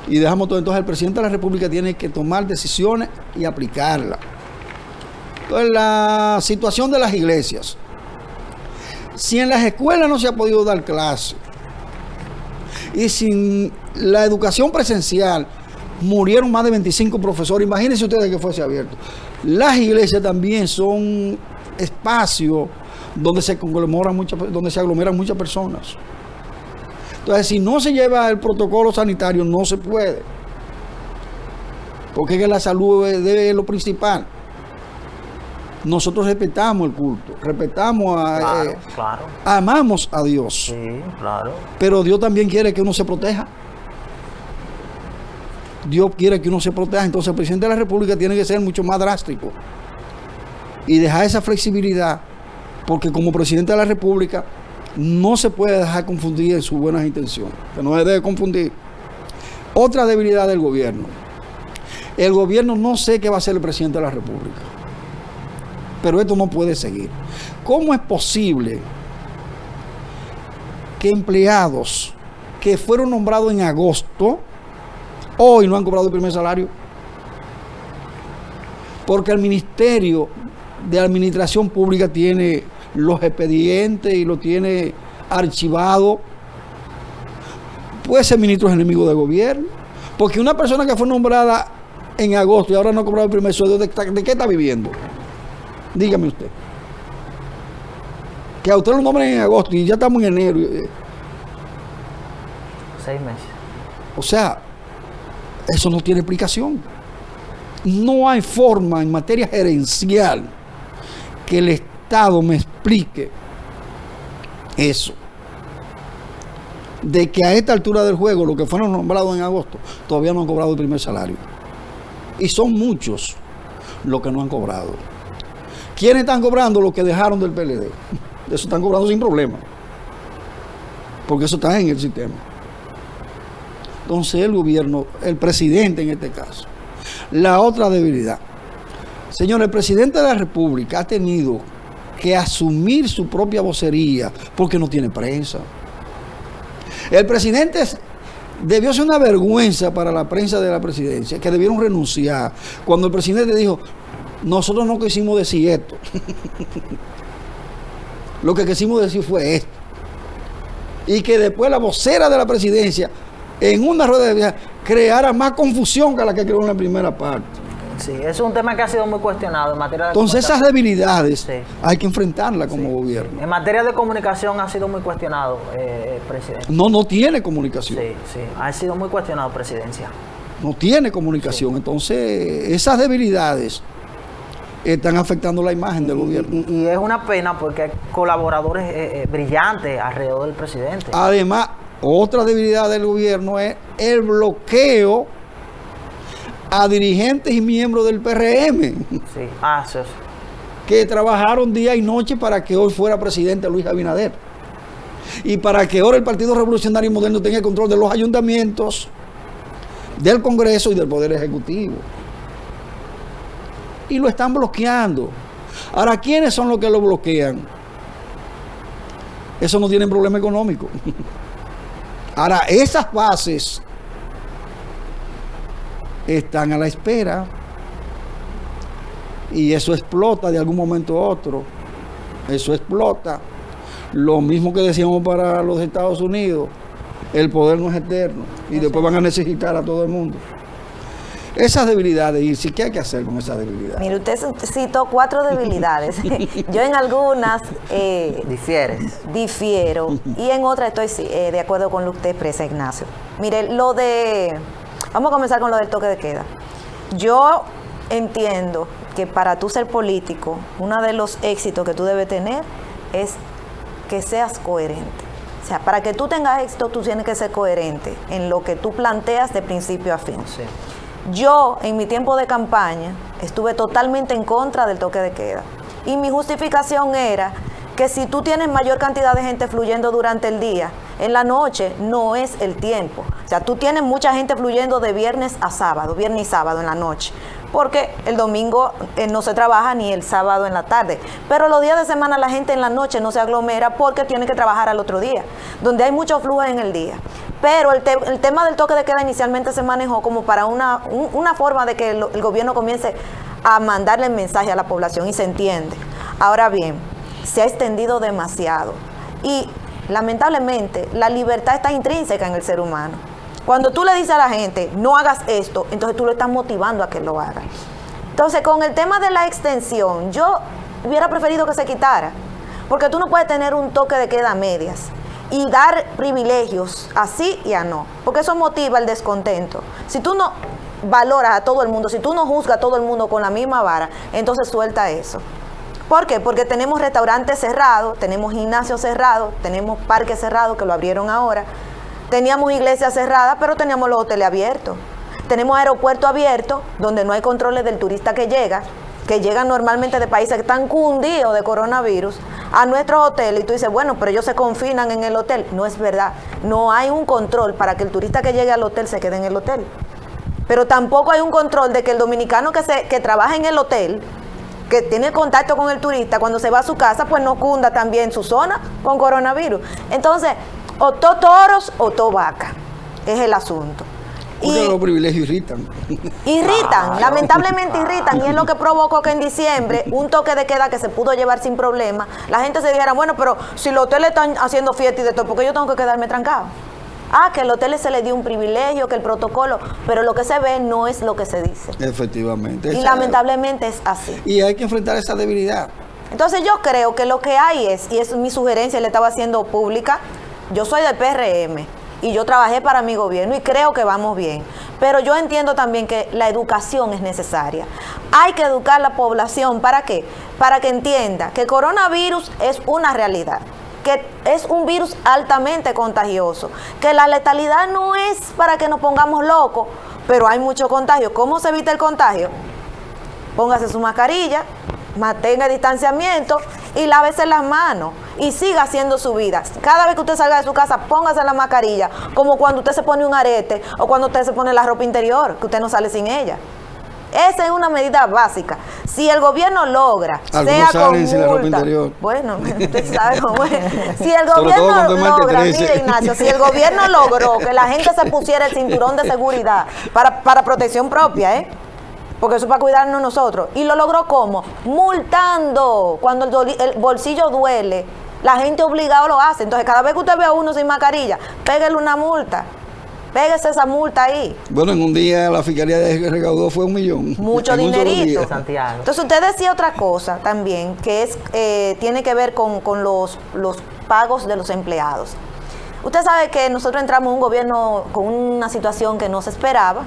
Y dejamos todo. Entonces el presidente de la República tiene que tomar decisiones y aplicarlas. Entonces la situación de las iglesias. Si en las escuelas no se ha podido dar clase y sin la educación presencial murieron más de 25 profesores, imagínense ustedes que fuese abierto. Las iglesias también son espacios donde se aglomeran muchas personas. Entonces, si no se lleva el protocolo sanitario, no se puede. Porque es que la salud es lo principal. Nosotros respetamos el culto, respetamos claro. Amamos a Dios. Sí, claro. Pero Dios también quiere que uno se proteja. Dios quiere que uno se proteja. Entonces el presidente de la República tiene que ser mucho más drástico. y dejar esa flexibilidad, porque como presidente de la República no se puede dejar confundir en sus buenas intenciones, que no se debe confundir. Otra debilidad del gobierno: el gobierno no sé qué va a hacer el presidente de la República, pero esto no puede seguir. ¿Cómo es posible que empleados que fueron nombrados en agosto hoy no han cobrado el primer salario? Porque el Ministerio de Administración Pública tiene los expedientes y lo tiene archivado. Puede ser ministro enemigo del gobierno, porque una persona que fue nombrada en agosto y ahora no ha cobrado el primer sueldo, ¿de qué está viviendo? Dígame usted. Que a usted lo nombren en agosto y ya estamos en enero. 6 meses. O sea, eso no tiene explicación. No hay forma en materia gerencial que el Estado me explique eso. De que a esta altura del juego, los que fueron nombrados en agosto, todavía no han cobrado el primer salario. Y son muchos los que no han cobrado. ¿Quiénes están cobrando? Los que dejaron del PLD. Eso están cobrando sin problema, porque eso está en el sistema. Entonces el gobierno, el presidente en este caso. La otra debilidad: señor, el presidente de la República ha tenido que asumir su propia vocería porque no tiene prensa. El presidente debió ser una vergüenza para la prensa de la presidencia, que debieron renunciar cuando el presidente dijo: nosotros no quisimos decir esto. Lo que quisimos decir fue esto. Y que después la vocera de la presidencia, en una rueda de prensa, creara más confusión que la que creó en la primera parte. Sí, es un tema que ha sido muy cuestionado en materia de Entonces esas debilidades sí, hay que enfrentarlas como gobierno. Sí. En materia de comunicación ha sido muy cuestionado, presidente. No tiene comunicación. Sí, ha sido muy cuestionado, presidencia. No tiene comunicación. Sí. Entonces esas debilidades están afectando la imagen del gobierno. Y es una pena porque hay colaboradores brillantes alrededor del presidente. Además, otra debilidad del gobierno es el bloqueo a dirigentes y miembros del PRM. Sí, eso. Que trabajaron día y noche para que hoy fuera presidente Luis Abinader. Y para que ahora el Partido Revolucionario Moderno tenga el control de los ayuntamientos, del Congreso y del Poder Ejecutivo. Y lo están bloqueando. Ahora, ¿quiénes son los que lo bloquean? Eso no tienen problema económico. Ahora, esas bases están a la espera y eso explota de algún momento a otro. Eso explota. Lo mismo que decíamos para los Estados Unidos: el poder no es eterno y después van a necesitar a todo el mundo. Esas debilidades, y ¿qué hay que hacer con esas debilidades? Mire, usted citó 4 debilidades. Yo en algunas difiero y en otras estoy de acuerdo con lo que usted expresa, Ignacio. Mire, vamos a comenzar con lo del toque de queda. Yo entiendo que para tú ser político, uno de los éxitos que tú debes tener es que seas coherente. O sea, para que tú tengas éxito, tú tienes que ser coherente en lo que tú planteas de principio a fin. Sí. Yo, en mi tiempo de campaña, estuve totalmente en contra del toque de queda. Y mi justificación era que si tú tienes mayor cantidad de gente fluyendo durante el día, en la noche no es el tiempo. O sea, tú tienes mucha gente fluyendo de viernes a sábado, viernes y sábado en la noche. Porque el domingo no se trabaja ni el sábado en la tarde. Pero los días de semana la gente en la noche no se aglomera porque tiene que trabajar al otro día, donde hay mucho flujo en el día. Pero el tema del toque de queda inicialmente se manejó como para una forma de que el gobierno comience a mandarle el mensaje a la población y se entiende. Ahora bien, se ha extendido demasiado y lamentablemente la libertad está intrínseca en el ser humano. Cuando tú le dices a la gente, no hagas esto, entonces tú lo estás motivando a que lo haga. Entonces, con el tema de la extensión, yo hubiera preferido que se quitara, porque tú no puedes tener un toque de queda a medias y dar privilegios a sí y a no, porque eso motiva el descontento. Si tú no valoras a todo el mundo, si tú no juzgas a todo el mundo con la misma vara, entonces suelta eso. ¿Por qué? Porque tenemos restaurantes cerrados, tenemos gimnasios cerrados, tenemos parques cerrados que lo abrieron ahora, teníamos iglesias cerradas, pero teníamos los hoteles abiertos. Tenemos aeropuertos abiertos donde no hay controles del turista que llega que llegan normalmente de países que están cundidos de coronavirus, a nuestros hoteles, y tú dices, bueno, pero ellos se confinan en el hotel. No es verdad. No hay un control para que el turista que llegue al hotel se quede en el hotel. Pero tampoco hay un control de que el dominicano que trabaja en el hotel, que tiene contacto con el turista, cuando se va a su casa, pues no cunda también su zona con coronavirus. Entonces, o to toros o to vaca, es el asunto. Porque los privilegios irritan. Irritan, lamentablemente irritan, y es lo que provocó que en diciembre, un toque de queda que se pudo llevar sin problema, la gente se dijera, bueno, pero si los hoteles están haciendo fiesta y de todo, ¿por qué yo tengo que quedarme trancado? Que al hotel se le dio un privilegio, que el protocolo, pero lo que se ve no es lo que se dice. Efectivamente. Y lamentablemente es así. Y hay que enfrentar esa debilidad. Entonces yo creo que lo que hay es, y es mi sugerencia, le estaba haciendo pública, yo soy del PRM, y yo trabajé para mi gobierno y creo que vamos bien. Pero yo entiendo también que la educación es necesaria. Hay que educar a la población. ¿Para qué? Para que entienda que el coronavirus es una realidad, que es un virus altamente contagioso, que la letalidad no es para que nos pongamos locos, pero hay mucho contagio. ¿Cómo se evita el contagio? Póngase su mascarilla, mantenga distanciamiento y lávese las manos y siga haciendo su vida. Cada vez que usted salga de su casa, póngase la mascarilla, como cuando usted se pone un arete o cuando usted se pone la ropa interior, que usted no sale sin ella. Esa es una medida básica. Si el gobierno logra, algunos sea con salen sin la ropa multa, interior. bueno, usted sabe cómo es. Si el gobierno logra, mire Ignacio, si el gobierno logró que la gente se pusiera el cinturón de seguridad para protección propia, porque eso es para cuidarnos nosotros, y lo logró ¿cómo? Multando. Cuando el bolsillo duele, la gente obligada lo hace. Entonces cada vez que usted ve a uno sin mascarilla, pégale una multa. Pégese esa multa ahí. Bueno, en un día la fiscalía recaudó fue 1 millón. Mucho dinerito. Santiago. Entonces usted decía otra cosa también, que es tiene que ver con los pagos de los empleados. Usted sabe que nosotros entramos en un gobierno con una situación que no se esperaba,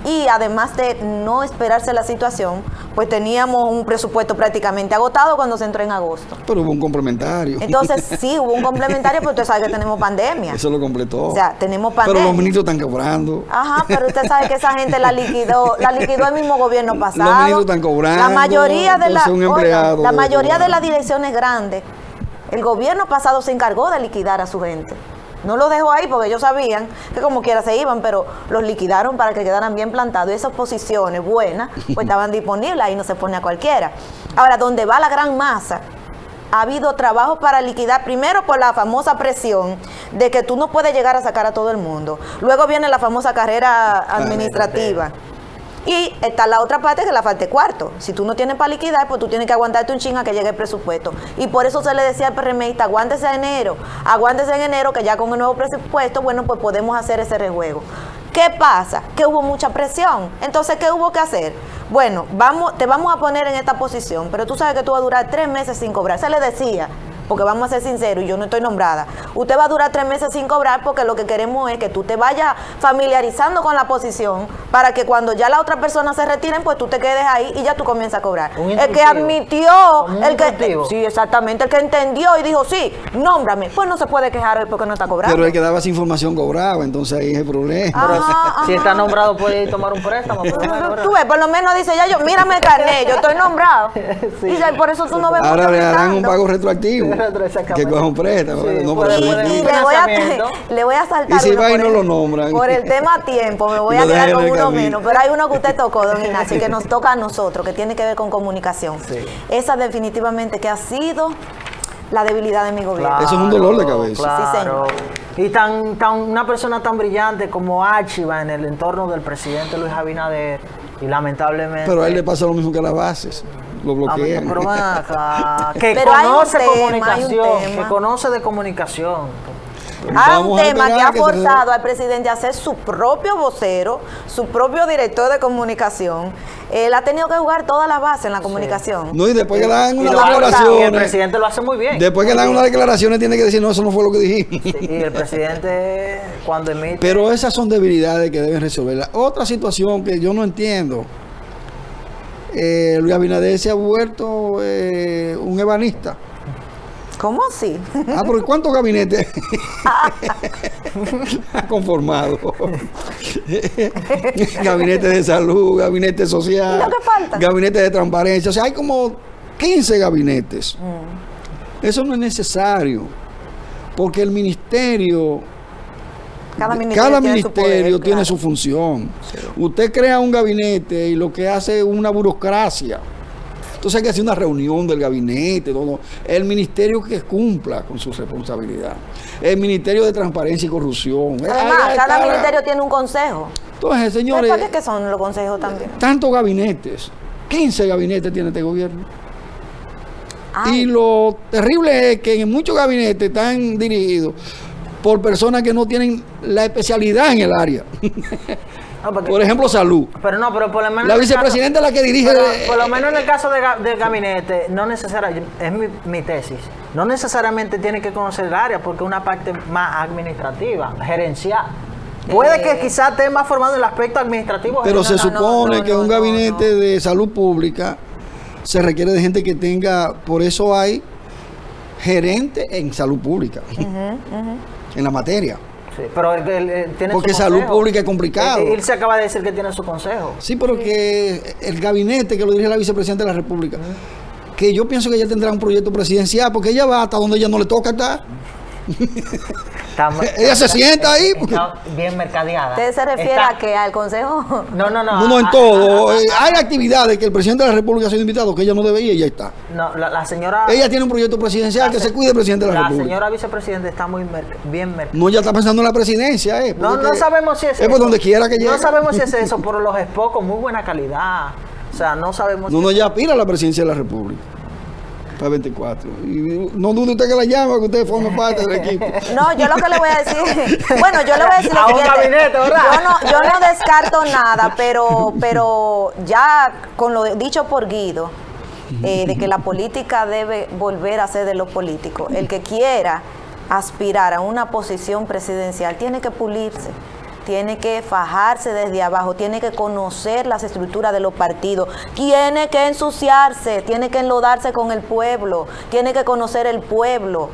y además de no esperarse la situación, pues teníamos un presupuesto prácticamente agotado cuando se entró en agosto. Pero hubo un complementario. Entonces sí, hubo un complementario, pero usted sabe que tenemos pandemia. Eso lo completó. O sea, tenemos pandemia. Pero los ministros están cobrando. Ajá, pero usted sabe que esa gente la liquidó el mismo gobierno pasado. Los ministros están cobrando. La mayoría de la mayoría de las direcciones grandes, el gobierno pasado se encargó de liquidar a su gente. No lo dejó ahí porque ellos sabían que como quiera se iban, pero los liquidaron para que quedaran bien plantados. Y esas posiciones buenas, pues estaban disponibles, ahí no se pone a cualquiera. Ahora, donde va la gran masa, ha habido trabajo para liquidar, primero por la famosa presión de que tú no puedes llegar a sacar a todo el mundo. Luego viene la famosa carrera administrativa. Y está la otra parte que la falta de cuarto. Si tú no tienes para liquidar, pues tú tienes que aguantarte un chinga que llegue el presupuesto. Y por eso se le decía al PRMista, aguántese en enero, que ya con el nuevo presupuesto, bueno, pues podemos hacer ese rejuego. ¿Qué pasa? Que hubo mucha presión. Entonces, ¿qué hubo que hacer? Bueno, te vamos a poner en esta posición, pero tú sabes que tú vas a durar 3 meses sin cobrar. Se le decía, porque vamos a ser sinceros, y yo no estoy nombrada, usted va a durar 3 meses sin cobrar porque lo que queremos es que tú te vayas familiarizando con la posición para que cuando ya la otra persona se retiren, pues tú te quedes ahí y ya tú comienzas a cobrar. El que admitió, sí, exactamente, el que entendió y dijo, sí, nómbrame, pues no se puede quejar hoy porque no está cobrando. Pero el que daba esa información cobraba, entonces ahí es el problema. Si está nombrado puede ir tomar un préstamo. Tú ves, por lo menos dice, ya yo, mírame el carnet, yo estoy nombrado. Sí. Y por eso tú no ves. Ahora le harán un pago retroactivo. Que coja un préstamo. Sí, no, y le voy a saltar. Y si va y no lo nombran. Por el tema tiempo, me voy a quedar con uno menos. Pero hay uno que usted tocó, don Ignacio, que nos toca a nosotros, que tiene que ver con comunicación. Sí. Esa definitivamente que ha sido la debilidad de mi gobierno. Claro, eso es un dolor de cabeza. Claro. Sí, señor. Y una persona tan brillante como Archiva en el entorno del presidente Luis Abinader, y lamentablemente. Pero a él le pasa lo mismo que a las bases. Lo bloquean. Pero ven acá, que pero conoce comunicación, que conoce de comunicación. Hay un tema que ha forzado al presidente a ser su propio vocero, su propio director de comunicación. Él ha tenido que jugar toda la base en la comunicación. No, y después que le dan unas declaraciones. Y el presidente lo hace muy bien. Después que le dan unas declaraciones, tiene que decir, no, eso no fue lo que dijimos. Sí, y el presidente, cuando emite. Pero esas son debilidades que deben resolverlas. Otra situación que yo no entiendo. Luis Abinader se ha vuelto un ebanista. ¿Cómo así? ¿Por cuántos gabinetes? ha conformado. Gabinete de salud, gabinete social, ¿Y lo que falta? gabinete de transparencia. O sea, hay como 15 gabinetes. Eso no es necesario, porque el ministerio, cada ministerio tiene su función. Sí. Usted crea un gabinete y lo que hace es una burocracia. Entonces hay que hacer una reunión del gabinete, todo. El ministerio que cumpla con su responsabilidad. El Ministerio de Transparencia y Corrupción. Además, cada ministerio tiene un consejo. Entonces, señores, ¿para qué son los consejos también? Tantos gabinetes, 15 gabinetes tiene este gobierno. Ay. Y lo terrible es que en muchos gabinetes están dirigidos por personas que no tienen la especialidad en el área. No, por ejemplo, salud. Pero por lo menos la vicepresidenta es la que dirige. Por lo menos en el caso del gabinete, no necesariamente, es mi tesis, no necesariamente tiene que conocer el área porque es una parte más administrativa, gerencial. Puede que quizás esté más formado en el aspecto administrativo. Pero se supone que un gabinete de salud pública se requiere de gente que tenga, por eso hay gerente en salud pública, en la materia. Sí, pero él tiene porque su salud consejo. Pública es complicado. Él se acaba de decir que tiene su consejo. Sí, pero que el gabinete que lo dirige la vicepresidenta de la República, que yo pienso que ella tendrá un proyecto presidencial, porque ella va hasta donde ella no le toca estar. Ella se sienta ahí. Está bien mercadeada. ¿Usted se refiere a qué? ¿Al consejo? No, en todo. Hay actividades que el presidente de la República ha sido invitado que ella no debe ir y ya está. No, la señora... Ella tiene un proyecto presidencial que se cuide el presidente de la República. La señora vicepresidenta está muy bien mercadeada. No, ya está pensando en la presidencia. No sabemos si es eso. Es por donde quiera que llegue. No sabemos si es eso, pero los expos con muy buena calidad. O sea, no sabemos. No, ya aspira a la presidencia de la República. Para 24. Y no dude usted que la llama, que usted forma parte del equipo. No, yo lo que le voy a decir, bueno, yo le voy a decir lo siguiente. Yo no descarto nada, pero ya con lo dicho por Guido, de que la política debe volver a ser de los políticos. El que quiera aspirar a una posición presidencial tiene que pulirse. Tiene que fajarse desde abajo, tiene que conocer las estructuras de los partidos, tiene que ensuciarse, tiene que enlodarse con el pueblo, tiene que conocer el pueblo,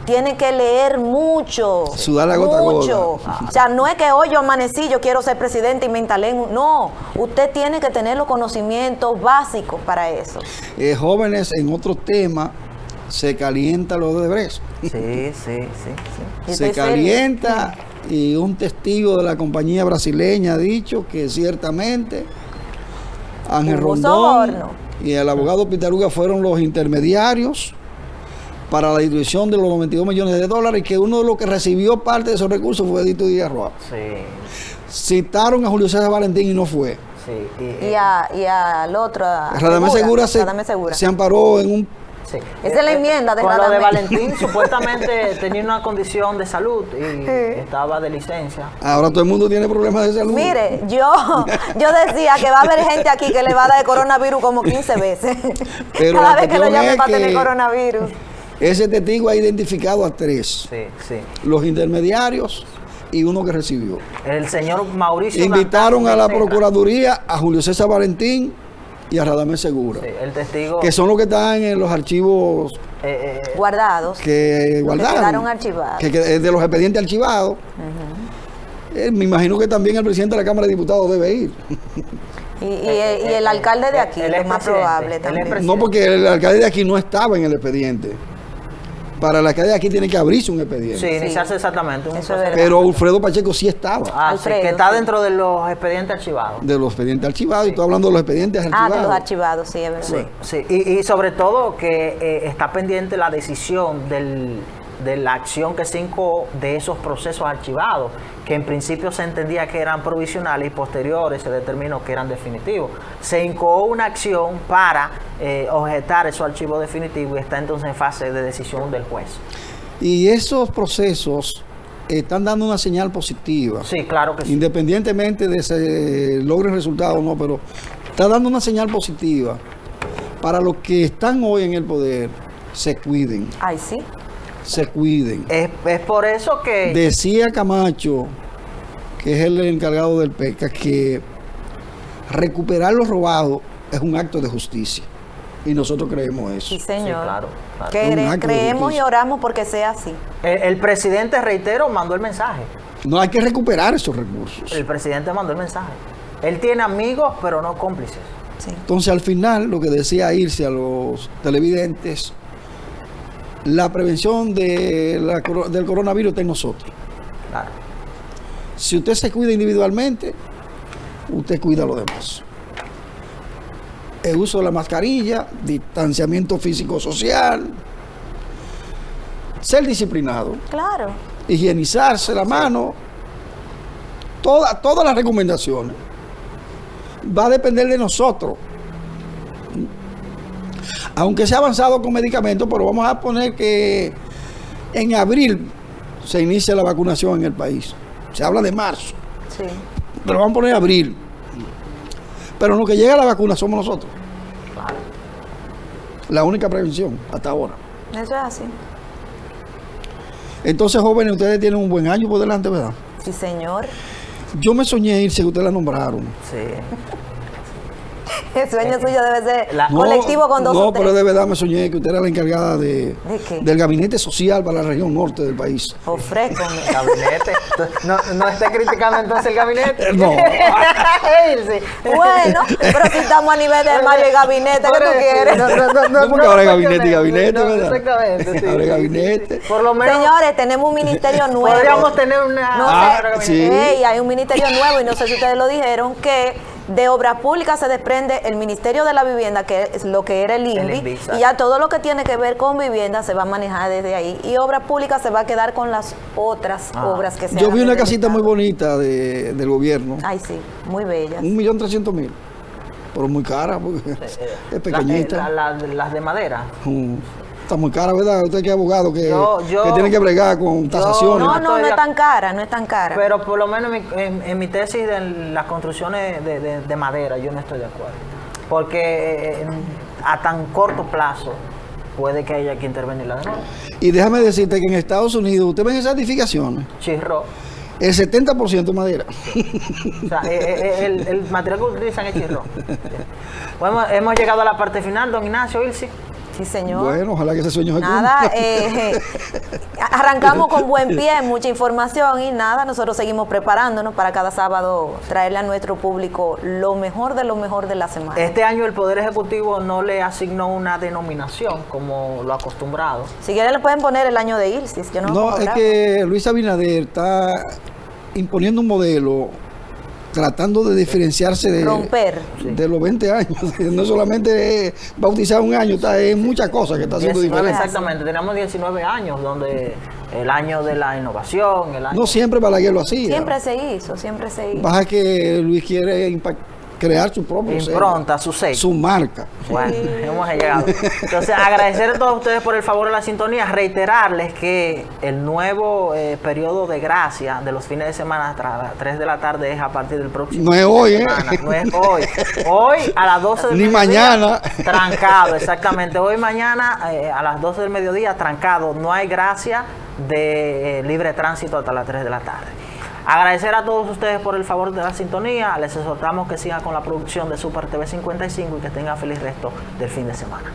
tiene que leer mucho. Sudar la gota a gota. O sea, no es que hoy yo amanecí, yo quiero ser presidente y me instalé en... No, usted tiene que tener los conocimientos básicos para eso. Jóvenes, en otro tema, se calienta lo de Odebrecht. Sí. Se calienta... Y un testigo de la compañía brasileña ha dicho que ciertamente Ángel Rondón y el abogado Pitaruga fueron los intermediarios para la distribución de los 92 millones de dólares y que uno de los que recibió parte de esos recursos fue Edito Díaz Roa. Sí. Citaron a Julio César Valentín y no fue. Sí. Y al otro, Radamés Segura se amparó en un... Sí. Esa es la enmienda de con Radamés. Lo de Valentín, supuestamente tenía una condición de salud y estaba de licencia. Ahora todo el mundo tiene problemas de salud. Mire, yo decía que va a haber gente aquí que le va a dar coronavirus como 15 veces. Pero cada vez que lo llamen va a tener coronavirus. Ese testigo ha identificado a 3. Sí. Los intermediarios y uno que recibió. El señor Mauricio. Invitaron a la Procuraduría a Julio César Valentín y a Radamés Segura, el testigo, que son los que están en los archivos guardados, que quedaron archivados, que de los expedientes archivados. Me imagino que también el presidente de la Cámara de Diputados debe ir. Y el alcalde de aquí, es más probable también. No, porque el alcalde de aquí no estaba en el expediente. Para el alcalde de aquí tiene que abrirse un expediente. Sí, iniciarse exactamente. Pero Alfredo Pacheco sí estaba. Sí, que está dentro de los expedientes archivados. De los expedientes archivados, y estoy hablando de los expedientes archivados. De los archivados, sí, es verdad. Sí. Y sobre todo que está pendiente la decisión de la acción que se incoó de esos procesos archivados, que en principio se entendía que eran provisionales y posteriores se determinó que eran definitivos. Se incoó una acción para objetar esos archivos definitivos y está entonces en fase de decisión del juez. Y esos procesos están dando una señal positiva. Sí, claro que sí. Independientemente de se logre resultado o no, pero está dando una señal positiva para los que están hoy en el poder, se cuiden. Ay, sí. Se cuiden. Es por eso que... Decía Camacho, que es el encargado del PECA, que recuperar lo robado es un acto de justicia. Y nosotros creemos eso. Sí, señor. Sí, claro, claro. Que Un acto de creemos y justicia. oramos porque sea así. El presidente, reitero, mandó el mensaje. No hay que recuperar esos recursos. El presidente mandó el mensaje. Él tiene amigos, pero no cómplices. Sí. Entonces, al final, lo que decía irse a los televidentes, la prevención del coronavirus está en nosotros. Claro. Si usted se cuida individualmente, usted cuida a los demás. El uso de la mascarilla, distanciamiento físico-social, ser disciplinado, Claro. higienizarse la mano, todas las recomendaciones. Va a depender de nosotros. Aunque se ha avanzado con medicamentos, pero vamos a poner que en abril se inicia la vacunación en el país. Se habla de marzo, Sí. pero vamos a poner abril. Pero en lo que llega la vacuna somos nosotros. Claro. La única prevención hasta ahora. Eso es así. Entonces, jóvenes, ustedes tienen un buen año por delante, ¿verdad? Sí, señor. Yo me soñé irse, que ustedes la nombraron. Sí. El sueño suyo debe ser La- colectivo con dos No, o tres. pero de verdad me soñé que usted era la encargada ¿De qué? del gabinete social para la región norte del país. Ofrézcome. Gabinete. No esté criticando entonces el gabinete. No. Sí. Bueno, pero si estamos a nivel de Mario y gabinete, ¿qué tú quieres? No, porque ahora hay gabinete y gabinete, no, ¿verdad? Exactamente. Sí, Ahora hay sí, gabinete. sí. Por lo menos Señores, tenemos un ministerio nuevo. podríamos tener una. No Ah, sé, sí. ey, hay un ministerio nuevo y no sé si ustedes lo dijeron, que de obras públicas se desprende el Ministerio de la Vivienda, que es lo que era el INVI, INVI, exacto. y ya todo lo que tiene que ver con vivienda se va a manejar desde ahí. Y obras públicas se va a quedar con las otras obras que se Yo hagan vi una desde el casita muy Estado. bonita del gobierno. Ay, sí, muy bella. 1.300.000. Pero muy cara, porque es pequeñita. Las de madera. Está muy cara, ¿verdad? Usted que es abogado, que Yo- tiene que bregar con tasaciones. No, no, estoy no de es tan cara, no es tan cara. Pero por lo menos en mi tesis de las construcciones de madera, yo no estoy de acuerdo. Porque a tan corto plazo puede que haya que intervenirla de nuevo. Y déjame decirte que en Estados Unidos, usted ve esas edificaciones, Chirro. el 70% es madera. O sea, el material que utilizan es chirro. Bueno, hemos llegado a la parte final, don Ignacio, Ilse. Sí, señor. Bueno, ojalá que ese sueño se Nada, cumpla. arrancamos con buen pie, mucha información y nada, nosotros seguimos preparándonos para cada sábado traerle a nuestro público lo mejor de la semana. Este año el Poder Ejecutivo no le asignó una denominación como lo acostumbrado. Si quieren le pueden poner el año de Ilsis, yo no No, es que Luis Abinader está imponiendo un modelo tratando de diferenciarse romper. de los 20 años. No solamente bautizar un año, está en muchas cosas que está haciendo 19, diferente. exactamente, tenemos 19 años, donde el año de la innovación, el año... No siempre Balaguer lo hacía. Siempre se hizo, siempre se hizo. Baja que Luis quiere crear su propio impronta, su sello. su marca. Bueno, hemos llegado. Entonces, agradecer a todos ustedes por el favor de la sintonía, reiterarles que el nuevo periodo de gracia de los fines de semana a las 3 de la tarde es a partir del próximo No es fin de hoy, ¿eh? semana. No es hoy. Hoy a las 12 del Ni mediodía, mañana. trancado, exactamente. Hoy mañana a las 12 del mediodía, trancado. No hay gracia de libre tránsito hasta las 3 de la tarde. Agradecer a todos ustedes por el favor de la sintonía. Les exhortamos que sigan con la producción de Super TV 55 y que tengan feliz resto del fin de semana.